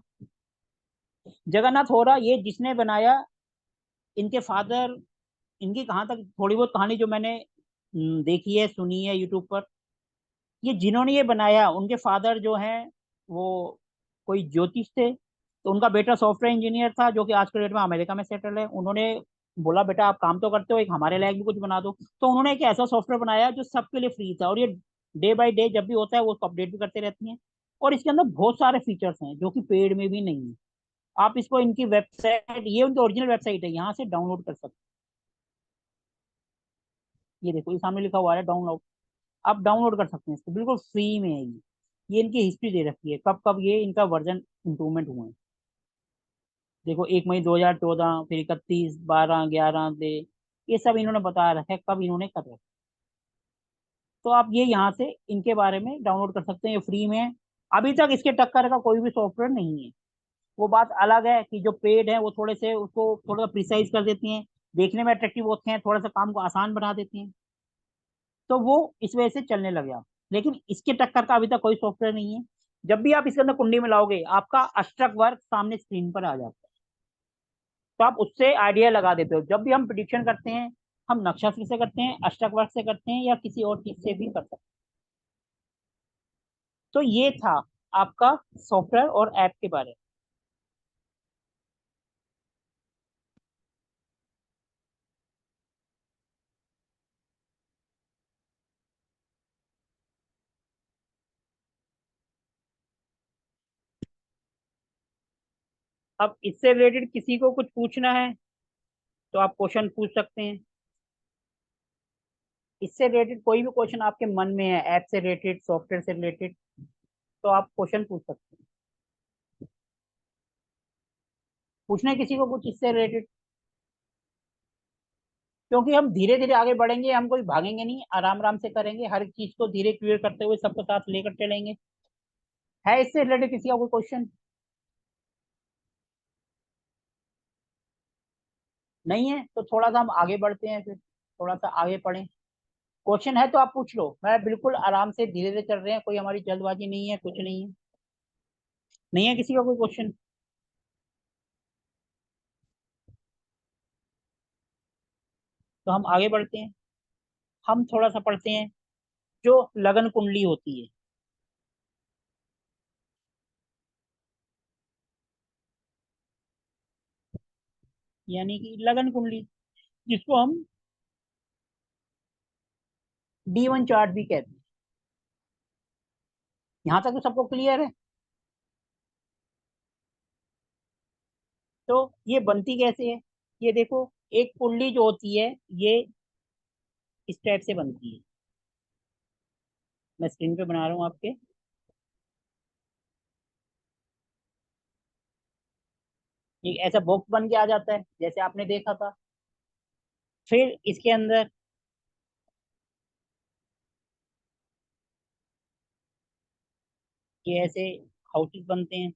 जगन्नाथ होरा ये जिसने बनाया, इनके फादर, इनकी कहाँ तक थोड़ी बहुत कहानी जो मैंने देखी है सुनी है यूट्यूब पर, ये जिन्होंने ये बनाया उनके फादर जो हैं वो कोई ज्योतिष थे, तो उनका बेटा सॉफ्टवेयर इंजीनियर था जो कि आज के डेट में अमेरिका में सेटल है। उन्होंने बोला बेटा आप काम तो करते हो, एक हमारे लायक भी कुछ बना दो, तो उन्होंने एक ऐसा सॉफ्टवेयर बनाया जो सबके लिए फ्री था, और ये डे बाय डे जब भी होता है वो उसको अपडेट भी करते रहती हैं। और इसके अंदर बहुत सारे फीचर्स हैं जो कि पेड में भी नहीं है। आप इसको इनकी वेबसाइट, ये उनकी ओरिजिनल वेबसाइट है, यहाँ से डाउनलोड कर सकते हैं। ये देखो ये सामने लिखा हुआ है डाउनलोड, आप डाउनलोड कर सकते हैं इसको, बिल्कुल फ्री में है ये इनकी हिस्ट्री दे रखी है कब कब ये इनका वर्जन इंप्रूवमेंट हुए हैं। देखो 1 मई 2014, फिर 31/12/11 दे, ये सब इन्होंने बता रखा है कब इन्होंने कर रखा है। तो आप ये यहाँ से इनके बारे में डाउनलोड कर सकते हैं, ये फ्री में है। अभी तक इसके टक्कर का कोई भी सॉफ्टवेयर नहीं है। वो बात अलग है कि जो पेड है वो थोड़े से उसको थोड़ा सा प्रिसाइज कर देती हैं, देखने में अट्रैक्टिव होते हैं, थोड़ा सा काम को आसान बना देते हैं, तो वो इस वजह से चलने लगे आप। लेकिन इसके टक्कर का अभी तक कोई सॉफ्टवेयर नहीं है। जब भी आप इसके अंदर कुंडली में लाओगे, आपका अष्टक वर्क सामने स्क्रीन पर आ जाता है, तो आप उससे आइडिया लगा देते हो। जब भी हम प्रिडिक्शन करते हैं, हम नक्षत्र से करते हैं, अष्टक वर्क से करते हैं, या किसी और चीज से भी कर सकते हैं। तो ये था आपका सॉफ्टवेयर और ऐप के बारे में। अब इससे रिलेटेड किसी को कुछ पूछना है तो आप क्वेश्चन पूछ सकते हैं। इससे रिलेटेड कोई भी क्वेश्चन आपके मन में है, ऐप से रिलेटेड, सॉफ्टवेयर से रिलेटेड, तो आप क्वेश्चन पूछ सकते हैं। पूछना है किसी को कुछ इससे रिलेटेड? क्योंकि हम धीरे धीरे आगे बढ़ेंगे, हम कोई भागेंगे नहीं, आराम आराम से करेंगे, हर एक चीज को धीरे क्लियर करते हुए सबको साथ लेकर चलेंगे। है इससे रिलेटेड किसी का कोई क्वेश्चन? नहीं है तो थोड़ा सा हम आगे बढ़ते हैं, फिर थोड़ा सा आगे पढ़ें। क्वेश्चन है तो आप पूछ लो, मैं बिल्कुल आराम से धीरे धीरे चल रहे हैं, कोई हमारी जल्दबाजी नहीं है, कुछ नहीं है। नहीं है किसी का कोई क्वेश्चन? तो हम आगे बढ़ते हैं। हम थोड़ा सा पढ़ते हैं जो लगन कुंडली होती है। यानी कि लगन कुंडली, जिसको हम D1 चार्ट भी कहते हैं। यहां तक तो सबको क्लियर है? तो ये बनती कैसे है? ये देखो, एक कुंडली जो होती है ये इस टाइप से बनती है। मैं स्क्रीन पे बना रहा हूँ आपके। ये ऐसा बॉक्स बन के आ जाता है जैसे आपने देखा था। फिर इसके अंदर ये ऐसे हाउसेस बनते हैं।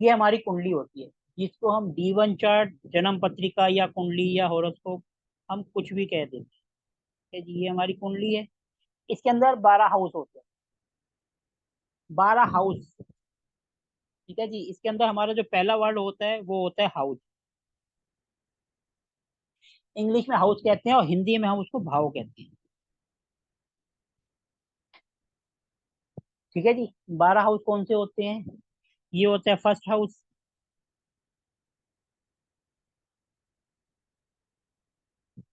ये हमारी कुंडली होती है, जिसको हम D1 चार्ट, जन्म पत्रिका या कुंडली या हॉरोस्कोप, हम कुछ भी कह देते हैं जी। ये हमारी कुंडली है। इसके अंदर 12 हाउस होते हैं। 12 हाउस। ठीक है जी। इसके अंदर हमारा जो पहला वर्ड होता है वो होता है हाउस। इंग्लिश में हाउस कहते हैं और हिंदी में हम उसको भाव कहते हैं। ठीक है जी। 12 हाउस कौन से होते हैं? ये होता है फर्स्ट हाउस।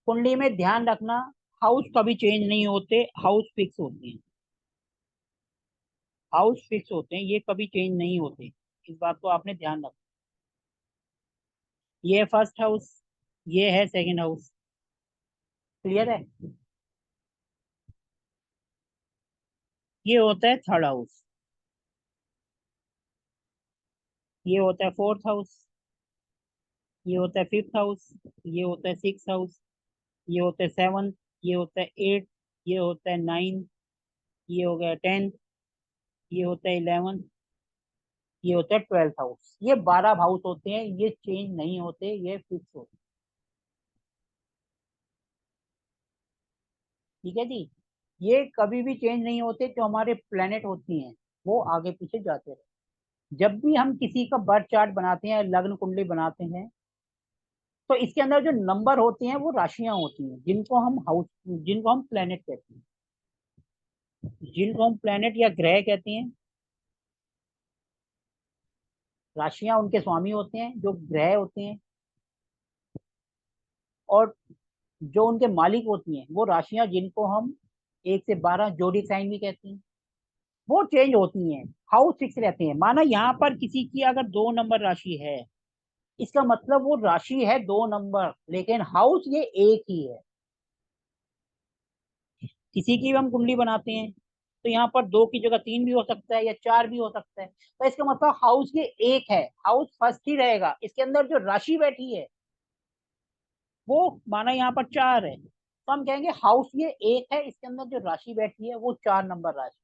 कुंडली में ध्यान रखना, हाउस कभी चेंज नहीं होते, हाउस फिक्स होते हैं। हाउस फिक्स होते हैं, ये कभी चेंज नहीं होते। इस बात को आपने ध्यान रखना। ये है फर्स्ट हाउस, ये है सेकंड हाउस। क्लियर है? ये होता है थर्ड हाउस। ये होता है फोर्थ हाउस। ये होता है फिफ्थ हाउस। ये होता है सिक्स हाउस। ये होता है सेवन्थ। ये होता है एट। ये होता है नाइन। ये हो गया 10th। ये होता है 11th। ये होता है 12th हाउस। ये 12 हाउस होते हैं, ये चेंज नहीं होते, ये फिक्स होते हैं। ठीक है जी। ये कभी भी चेंज नहीं होते। जो हमारे प्लेनेट होती हैं वो आगे पीछे जाते रहते। जब भी हम किसी का बर्थ चार्ट बनाते हैं, लग्न कुंडली बनाते हैं, तो इसके अंदर जो नंबर होते हैं वो राशियां होती हैं, जिनको हम प्लेनेट कहते हैं, जिनको हम प्लेनेट या ग्रह कहते हैं। राशियां उनके स्वामी होते हैं, जो ग्रह होते हैं। और जो उनके मालिक होती हैं वो राशियां, जिनको हम 1 से 12 जोड़ी साइन भी कहते हैं, वो चेंज होती हैं। हाउस फिक्स रहते हैं। माना यहाँ पर किसी की अगर 2 नंबर राशि है, इसका मतलब वो राशि है 2 नंबर, लेकिन हाउस ये एक ही है। किसी की भी हम कुंडली बनाते हैं तो यहाँ पर 2 की जगह 3 भी हो सकता है या 4 भी हो सकता है, तो इसका मतलब हाउस ये एक है, हाउस फर्स्ट ही रहेगा। इसके अंदर जो राशि बैठी है वो माना यहाँ पर 4 है, तो हम कहेंगे हाउस ये एक है, इसके अंदर जो राशि बैठी है वो 4 नंबर राशि।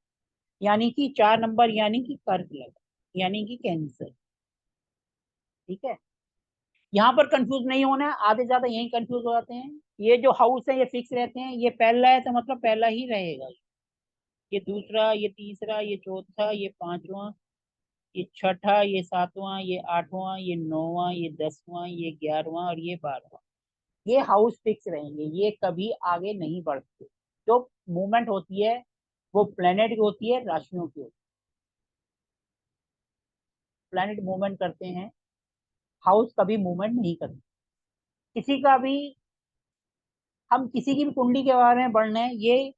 यानी कि 4 नंबर यानी कि कर्क लग्न, यानी कि कैंसर। ठीक है, यहाँ पर कंफ्यूज नहीं होना है, आधे ज्यादा यही कंफ्यूज हो जाते हैं। ये जो हाउस है ये फिक्स रहते हैं, ये पहला है तो मतलब पहला ही रहेगा, ये दूसरा, ये तीसरा, ये चौथा, ये पांचवा, ये छठा, ये सातवां, ये आठवां, ये नौवां, ये 10वां, ये 11वां और ये 12वां। ये हाउस फिक्स रहेंगे, ये कभी आगे नहीं बढ़ते। जो मूवमेंट होती है वो प्लेनेट की होती है, राशियों की होती है। प्लेनेट मूवमेंट करते हैं, हाउस कभी मूवमेंट नहीं करते। किसी का भी, हम किसी की भी कुंडली के बारे में पढ़ना है, ये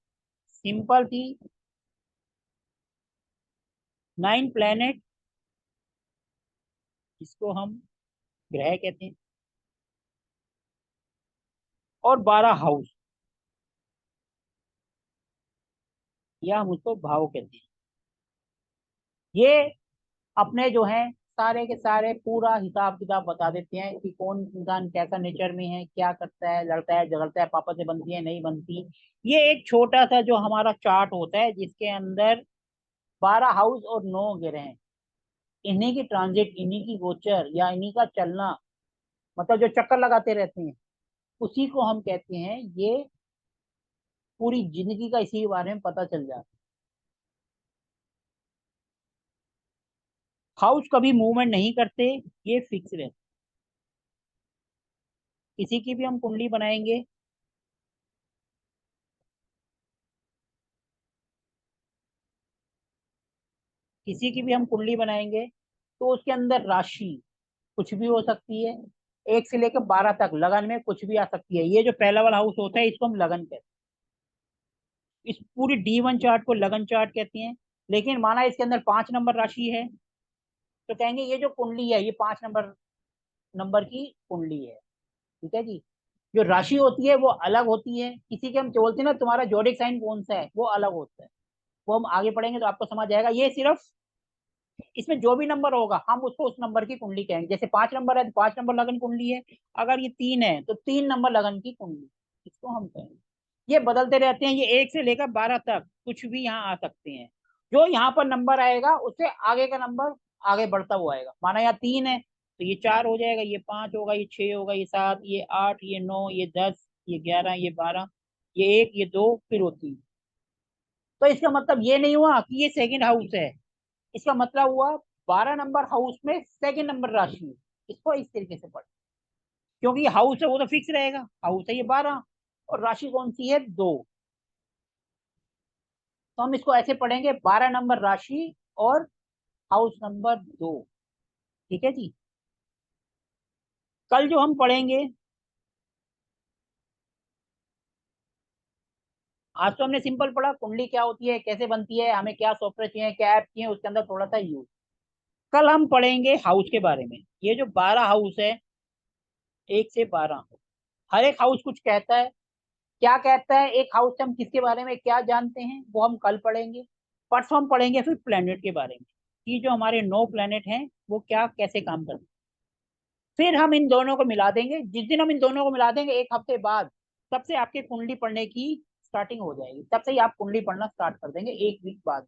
सिंपल थी। 9 प्लेनेट, जिसको हम ग्रह कहते हैं, और 12 हाउस, या हम उसको भाव कहते हैं। ये अपने जो है सारे के सारे पूरा हिसाब किताब बता देते हैं कि कौन इंसान कैसा नेचर में है, क्या करता है, लड़ता है झगड़ता है, पापा से बनती है नहीं बनती। ये एक छोटा सा जो हमारा चार्ट होता है जिसके अंदर 12 हाउस और 9 ग्रह हैं। इन्हीं की ट्रांजिट, इन्हीं की गोचर या इन्हीं का चलना, मतलब जो चक्कर लगाते रहते हैं, उसी को हम कहते हैं। ये पूरी जिंदगी का इसी के बारे में पता चल जाता है। हाउस कभी मूवमेंट नहीं करते, ये फिक्स रहते। किसी की भी हम कुंडली बनाएंगे, किसी की भी हम कुंडली बनाएंगे तो उसके अंदर राशि कुछ भी हो सकती है, 1 से लेकर 12 तक लगन में कुछ भी आ सकती है। ये जो पहला वाला हाउस होता है इसको हम लगन कहते हैं, इस पूरी D1 चार्ट को लगन चार्ट कहते हैं। लेकिन माना इसके अंदर 5 नंबर राशि है, तो कहेंगे ये जो कुंडली है ये 5 नंबर नंबर की कुंडली है। ठीक है जी। जो राशि होती है वो अलग होती है, किसी के हम बोलते हैं ना तुम्हारा जोडिक साइन कौन सा है, वो अलग होता है। वो हम आगे पढ़ेंगे तो आपको समझ आएगा। ये सिर्फ इसमें जो भी नंबर होगा हम उसको उस नंबर की कुंडली कहेंगे। जैसे 5 नंबर है तो 5 नंबर लगन कुंडली है, अगर ये 3 है तो 3 नंबर लगन की कुंडली, इसको हम कहेंगे। ये बदलते रहते हैं, ये 1 से लेकर 12 तक कुछ भी यहाँ आ सकते हैं। जो यहाँ पर नंबर आएगा उससे आगे का नंबर आगे बढ़ता हुआ आएगा। माना यहाँ 3 है तो ये 4 हो जाएगा, ये 5 होगा, ये 6 होगा, ये 7, ये 8, ये 9, ये 10, ये 11, ये 12, ये 1, ये 2, फिर वो 3। तो इसका मतलब ये नहीं हुआ कि ये सेकंड हाउस है, इसका मतलब हुआ 12 नंबर हाउस में सेकंड नंबर राशि है। इसको इस तरीके से पढ़, क्योंकि हाउस है वो तो फिक्स रहेगा, हाउस है ये 12 और राशि कौन सी है 2। तो हम इसको ऐसे पढ़ेंगे 12 नंबर राशि और हाउस नंबर 2। ठीक है जी। कल जो हम पढ़ेंगे, आज तो हमने सिंपल पढ़ा कुंडली क्या होती है, कैसे बनती है, हमें क्या सॉफ्टवेयर चाहिए, क्या ऐप चाहिए, उसके अंदर थोड़ा सा यूज। कल हम पढ़ेंगे हाउस के बारे में। ये जो 12 हाउस है, 1 से 12, हर एक हाउस कुछ कहता है। क्या कहता है एक हाउस से, हम किसके बारे में क्या जानते हैं, वो हम कल पढ़ेंगे। परसों हम पढ़ेंगे फिर प्लेनेट के बारे में, कि जो हमारे 9 प्लेनेट हैं वो क्या कैसे काम करते हैं। फिर हम इन दोनों को मिला देंगे। जिस दिन हम इन दोनों को मिला देंगे 1 हफ्ते बाद, तब से आपके कुंडली पढ़ने की स्टार्टिंग हो जाएगी। तब से ही आप कुंडली पढ़ना स्टार्ट कर देंगे, 1 वीक बाद।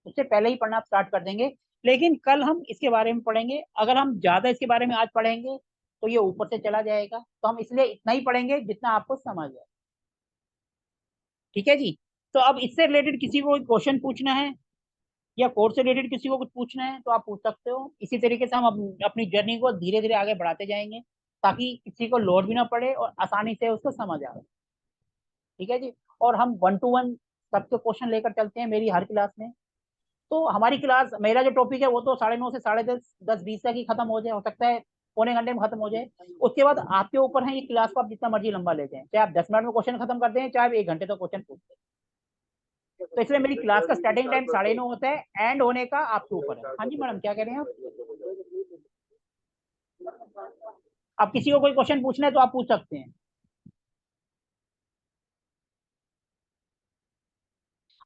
उससे पहले ही पढ़ना स्टार्ट कर देंगे। लेकिन कल हम इसके बारे में पढ़ेंगे। अगर हम ज्यादा इसके बारे में आज पढ़ेंगे तो ये ऊपर से चला जाएगा, तो हम इसलिए इतना ही पढ़ेंगे जितना आपको समझ आए। ठीक है जी। तो अब इससे रिलेटेड किसी को कोई क्वेश्चन पूछना है या कोर्स से रिलेटेड किसी को कुछ पूछना है तो आप पूछ सकते हो। इसी तरीके से हम अपनी जर्नी को धीरे धीरे आगे बढ़ाते जाएंगे, ताकि किसी को लोड भी ना पड़े और आसानी से उसको समझ आए। ठीक है जी। और हम 1 to 1 सबके क्वेश्चन लेकर चलते हैं मेरी हर क्लास में। तो हमारी क्लास, मेरा जो टॉपिक है वो तो 9:30 से 10:30, 10:20 तक ही खत्म हो जाए, हो सकता है पौने घंटे में खत्म हो जाए। उसके बाद आपके ऊपर है, ये क्लास को आप जितना मर्जी लंबा ले जाएं, चाहे आप 10 मिनट में क्वेश्चन खत्म कर दें, चाहे आप 1 घंटे तो क्वेश्चन पूछते हैं। तो इसलिए मेरी क्लास का स्टार्टिंग टाइम 9:30 होता है, एंड होने का आपके ऊपर है। हाँ जी मैडम, क्या कह रहे हैं आप किसी को कोई क्वेश्चन पूछना है तो आप पूछ सकते हैं।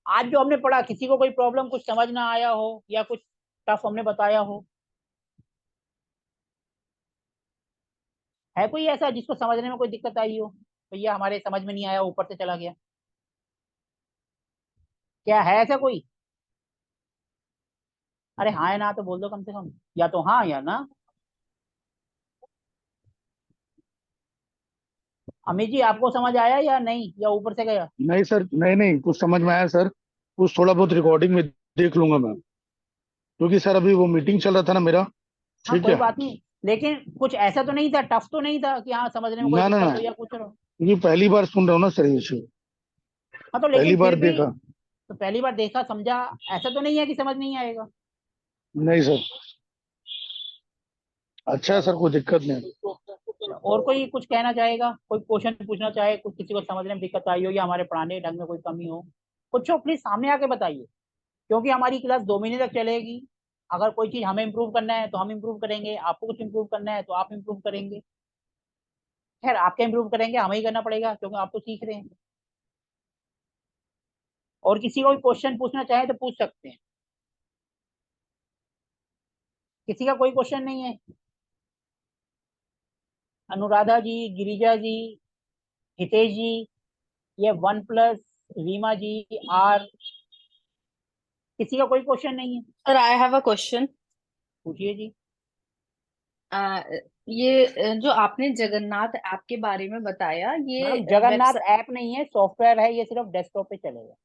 आज जो हमने पढ़ा, किसी को कोई प्रॉब्लम, कुछ समझ ना आया हो या कुछ टफ हमने बताया हो, है कोई ऐसा जिसको समझने में कोई दिक्कत आई हो, भैया हमारे समझ में नहीं आया, ऊपर से चला गया। क्या है ऐसा कोई? अरे हाँ या ना तो बोल दो कम से कम, या तो हाँ या ना। अमित जी आपको समझ आया या नहीं, या ऊपर से गया? नहीं सर, नहीं नहीं, कुछ समझ में आया सर। कुछ थोड़ा बहुत रिकॉर्डिंग में देख लूंगा मैं, क्योंकि सर अभी वो मीटिंग चल रहा था ना मेरा। हाँ ठीक कोई है। बात नहीं, लेकिन कुछ ऐसा तो नहीं था, टफ तो नहीं था कि हाँ समझने में कोई ना ना दिक्कत ना, हो या कुछ हो। क्योंकि पहली बार सुन रहा हूँ ना सर ये चीज, हाँ तो पहली लेकिन बार फिर भी, देखा। तो पहली बार देखा समझा, ऐसा तो नहीं है कि समझ नहीं आएगा। नहीं सर, अच्छा है चलो, सर, कोई दिक्कत नहीं। और कोई कुछ कहना चाहेगा, कोई क्वेश्चन पूछना चाहे, कुछ किसी को समझने में दिक्कत आई हो या हमारे पढ़ाने ढंग में कोई कमी हो, कुछ हो प्लीज सामने आके बताइए, क्योंकि हमारी क्लास 2 महीने तक चलेगी। अगर कोई चीज हमें इम्प्रूव करना है तो हम इम्प्रूव करेंगे, आपको कुछ इम्प्रूव करना है तो आप इम्प्रूव करेंगे। खैर आपके इम्प्रूव करेंगे हमें ही करना पड़ेगा, क्योंकि आप तो सीख रहे हैं। और किसी को क्वेश्चन पूछना चाहे तो पूछ सकते हैं। किसी का कोई क्वेश्चन नहीं है? अनुराधा जी, गिरिजा जी, हितेश जी, ये वन प्लस, रीमा जी, आर, किसी का कोई क्वेश्चन नहीं है? Sir I have a question. पूछिए जी। ये जो आपने जगन्नाथ ऐप के बारे में बताया, ये मैडम जगन्नाथ वेबसाइट। ऐप नहीं है, सॉफ्टवेयर है, ये सिर्फ डेस्कटॉप पे चलेगा।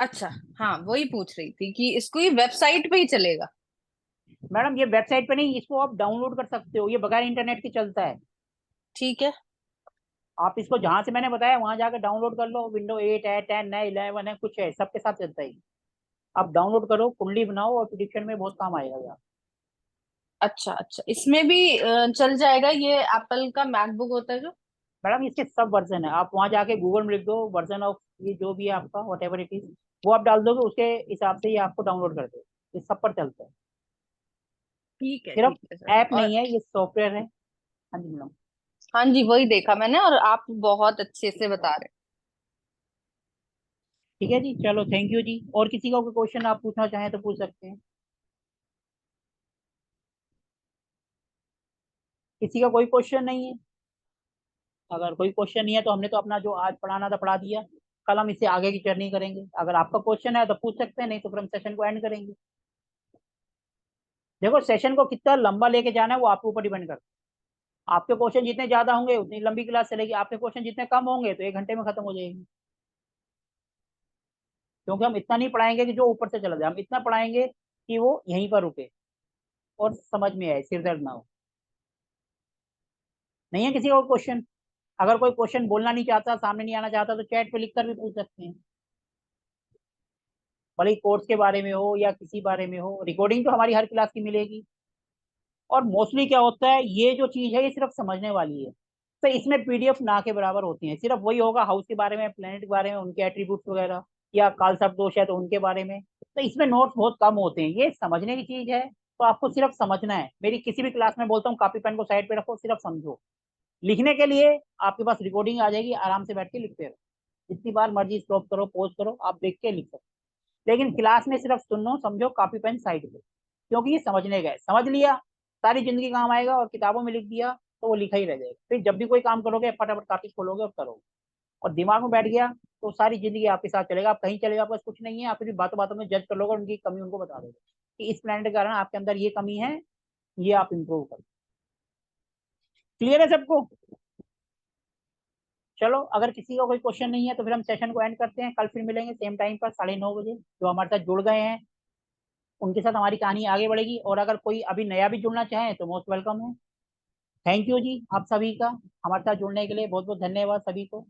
अच्छा, हाँ वही पूछ रही थी कि इसको ये वेबसाइट पे ही चलेगा। मैडम ये वेबसाइट पे नहीं, इसको आप डाउनलोड कर सकते हो, ये बगैर इंटरनेट के चलता है। ठीक है। आप इसको जहां से मैंने बताया वहां जाकर डाउनलोड कर लो, विंडो 8 है, 10 है, 11 है, कुछ है, सबके साथ चलता है। आप डाउनलोड करो, कुंडली बनाओ, और प्रिडिक्शन में बहुत काम आएगा यार। अच्छा अच्छा, इसमें भी चल जाएगा, ये एप्पल का मैकबुक होता है जो। मैडम इसके सब वर्जन है, आप वहां जाके गूगल में लिख दो वर्जन ऑफ ये जो भी है आपका, वट एवर इट इज, वो आप डाल दोगे, उसके हिसाब से ये आपको डाउनलोड कर दो। ये सब पर चलता है, सिर्फ ठीक है सर। ऐप और नहीं है, ये सॉफ्टवेयर है। हाँ जी मैडम। हाँ जी, वही देखा मैंने, और आप बहुत अच्छे से बता रहे ठीक है जी, चलो थैंक यू जी। और किसी का कोई क्वेश्चन आप पूछना चाहें तो पूछ सकते हैं। किसी का कोई क्वेश्चन नहीं है? अगर कोई क्वेश्चन नहीं है तो हमने तो अपना जो आज पढ़ाना था पढ़ा दिया। कल हम इससे आगे की जर्नी करेंगे, अगर आपका क्वेश्चन है तो पूछ सकते हैं, नहीं तो फिर हम सेशन को एंड करेंगे। देखो सेशन को कितना लंबा लेके जाना है वो आपके ऊपर डिपेंड करता है। आपके क्वेश्चन जितने ज्यादा होंगे उतनी लंबी क्लास चलेगी, आपके क्वेश्चन जितने कम होंगे तो 1 घंटे में खत्म हो जाएगी। क्योंकि हम इतना नहीं पढ़ाएंगे कि जो ऊपर से चला जाए, हम इतना पढ़ाएंगे कि वो यहीं पर रुके और समझ में आए, सिर दर्द ना हो। नहीं है किसी का क्वेश्चन? अगर कोई क्वेश्चन बोलना नहीं चाहता, सामने नहीं आना चाहता, तो चैट पे लिखकर भी पूछ सकते हैं, भले ही कोर्स के बारे में हो या किसी बारे में हो। रिकॉर्डिंग तो हमारी हर क्लास की मिलेगी। और मोस्टली क्या होता है, ये जो चीज है ये सिर्फ समझने वाली है, तो इसमें पीडीएफ ना के बराबर होती है। सिर्फ वही होगा हाउस के बारे में, प्लेनेट के बारे में, उनके एट्रीब्यूट्स वगैरह, या कालसर्प दोष है तो उनके बारे में। तो इसमें नोट्स बहुत कम होते हैं, ये समझने की चीज है। तो आपको सिर्फ समझना है। मेरी किसी भी क्लास में बोलता हूँ कॉपी पेन को साइड पे रखो, सिर्फ समझो। लिखने के लिए आपके पास रिकॉर्डिंग आ जाएगी, आराम से बैठ के लिखते रहो, जितनी बार मर्जी स्टॉप करो, पॉज करो, आप देख के लिख सकते हो। लेकिन क्लास में सिर्फ सुनो, समझो, कॉपी पेन साइड पे, क्योंकि ये समझने का है। समझ लिया, सारी जिंदगी काम आएगा, और किताबों में लिख दिया तो वो लिखा ही रह जाएगा। फिर जब भी कोई काम करोगे फटाफट कॉपी खोलोगे और करोगे, और दिमाग में बैठ गया तो सारी जिंदगी आपके साथ चलेगा। आप कहीं चलेगा, आपके पास कुछ नहीं है, आप फिर बातों बातों में जज कर लोगे, उनकी कमी उनको बता दोगे कि इस प्लान के कारण आपके अंदर ये कमी है, ये आप इंप्रूव करो। क्लियर है सबको? चलो, अगर किसी का कोई क्वेश्चन नहीं है तो फिर हम सेशन को एंड करते हैं। कल फिर मिलेंगे सेम टाइम पर 9:30 बजे। जो हमारे साथ जुड़ गए हैं उनके साथ हमारी कहानी आगे बढ़ेगी, और अगर कोई अभी नया भी जुड़ना चाहे तो मोस्ट वेलकम है। थैंक यू जी आप सभी का, हमारे साथ जुड़ने के लिए बहुत बहुत धन्यवाद सभी को।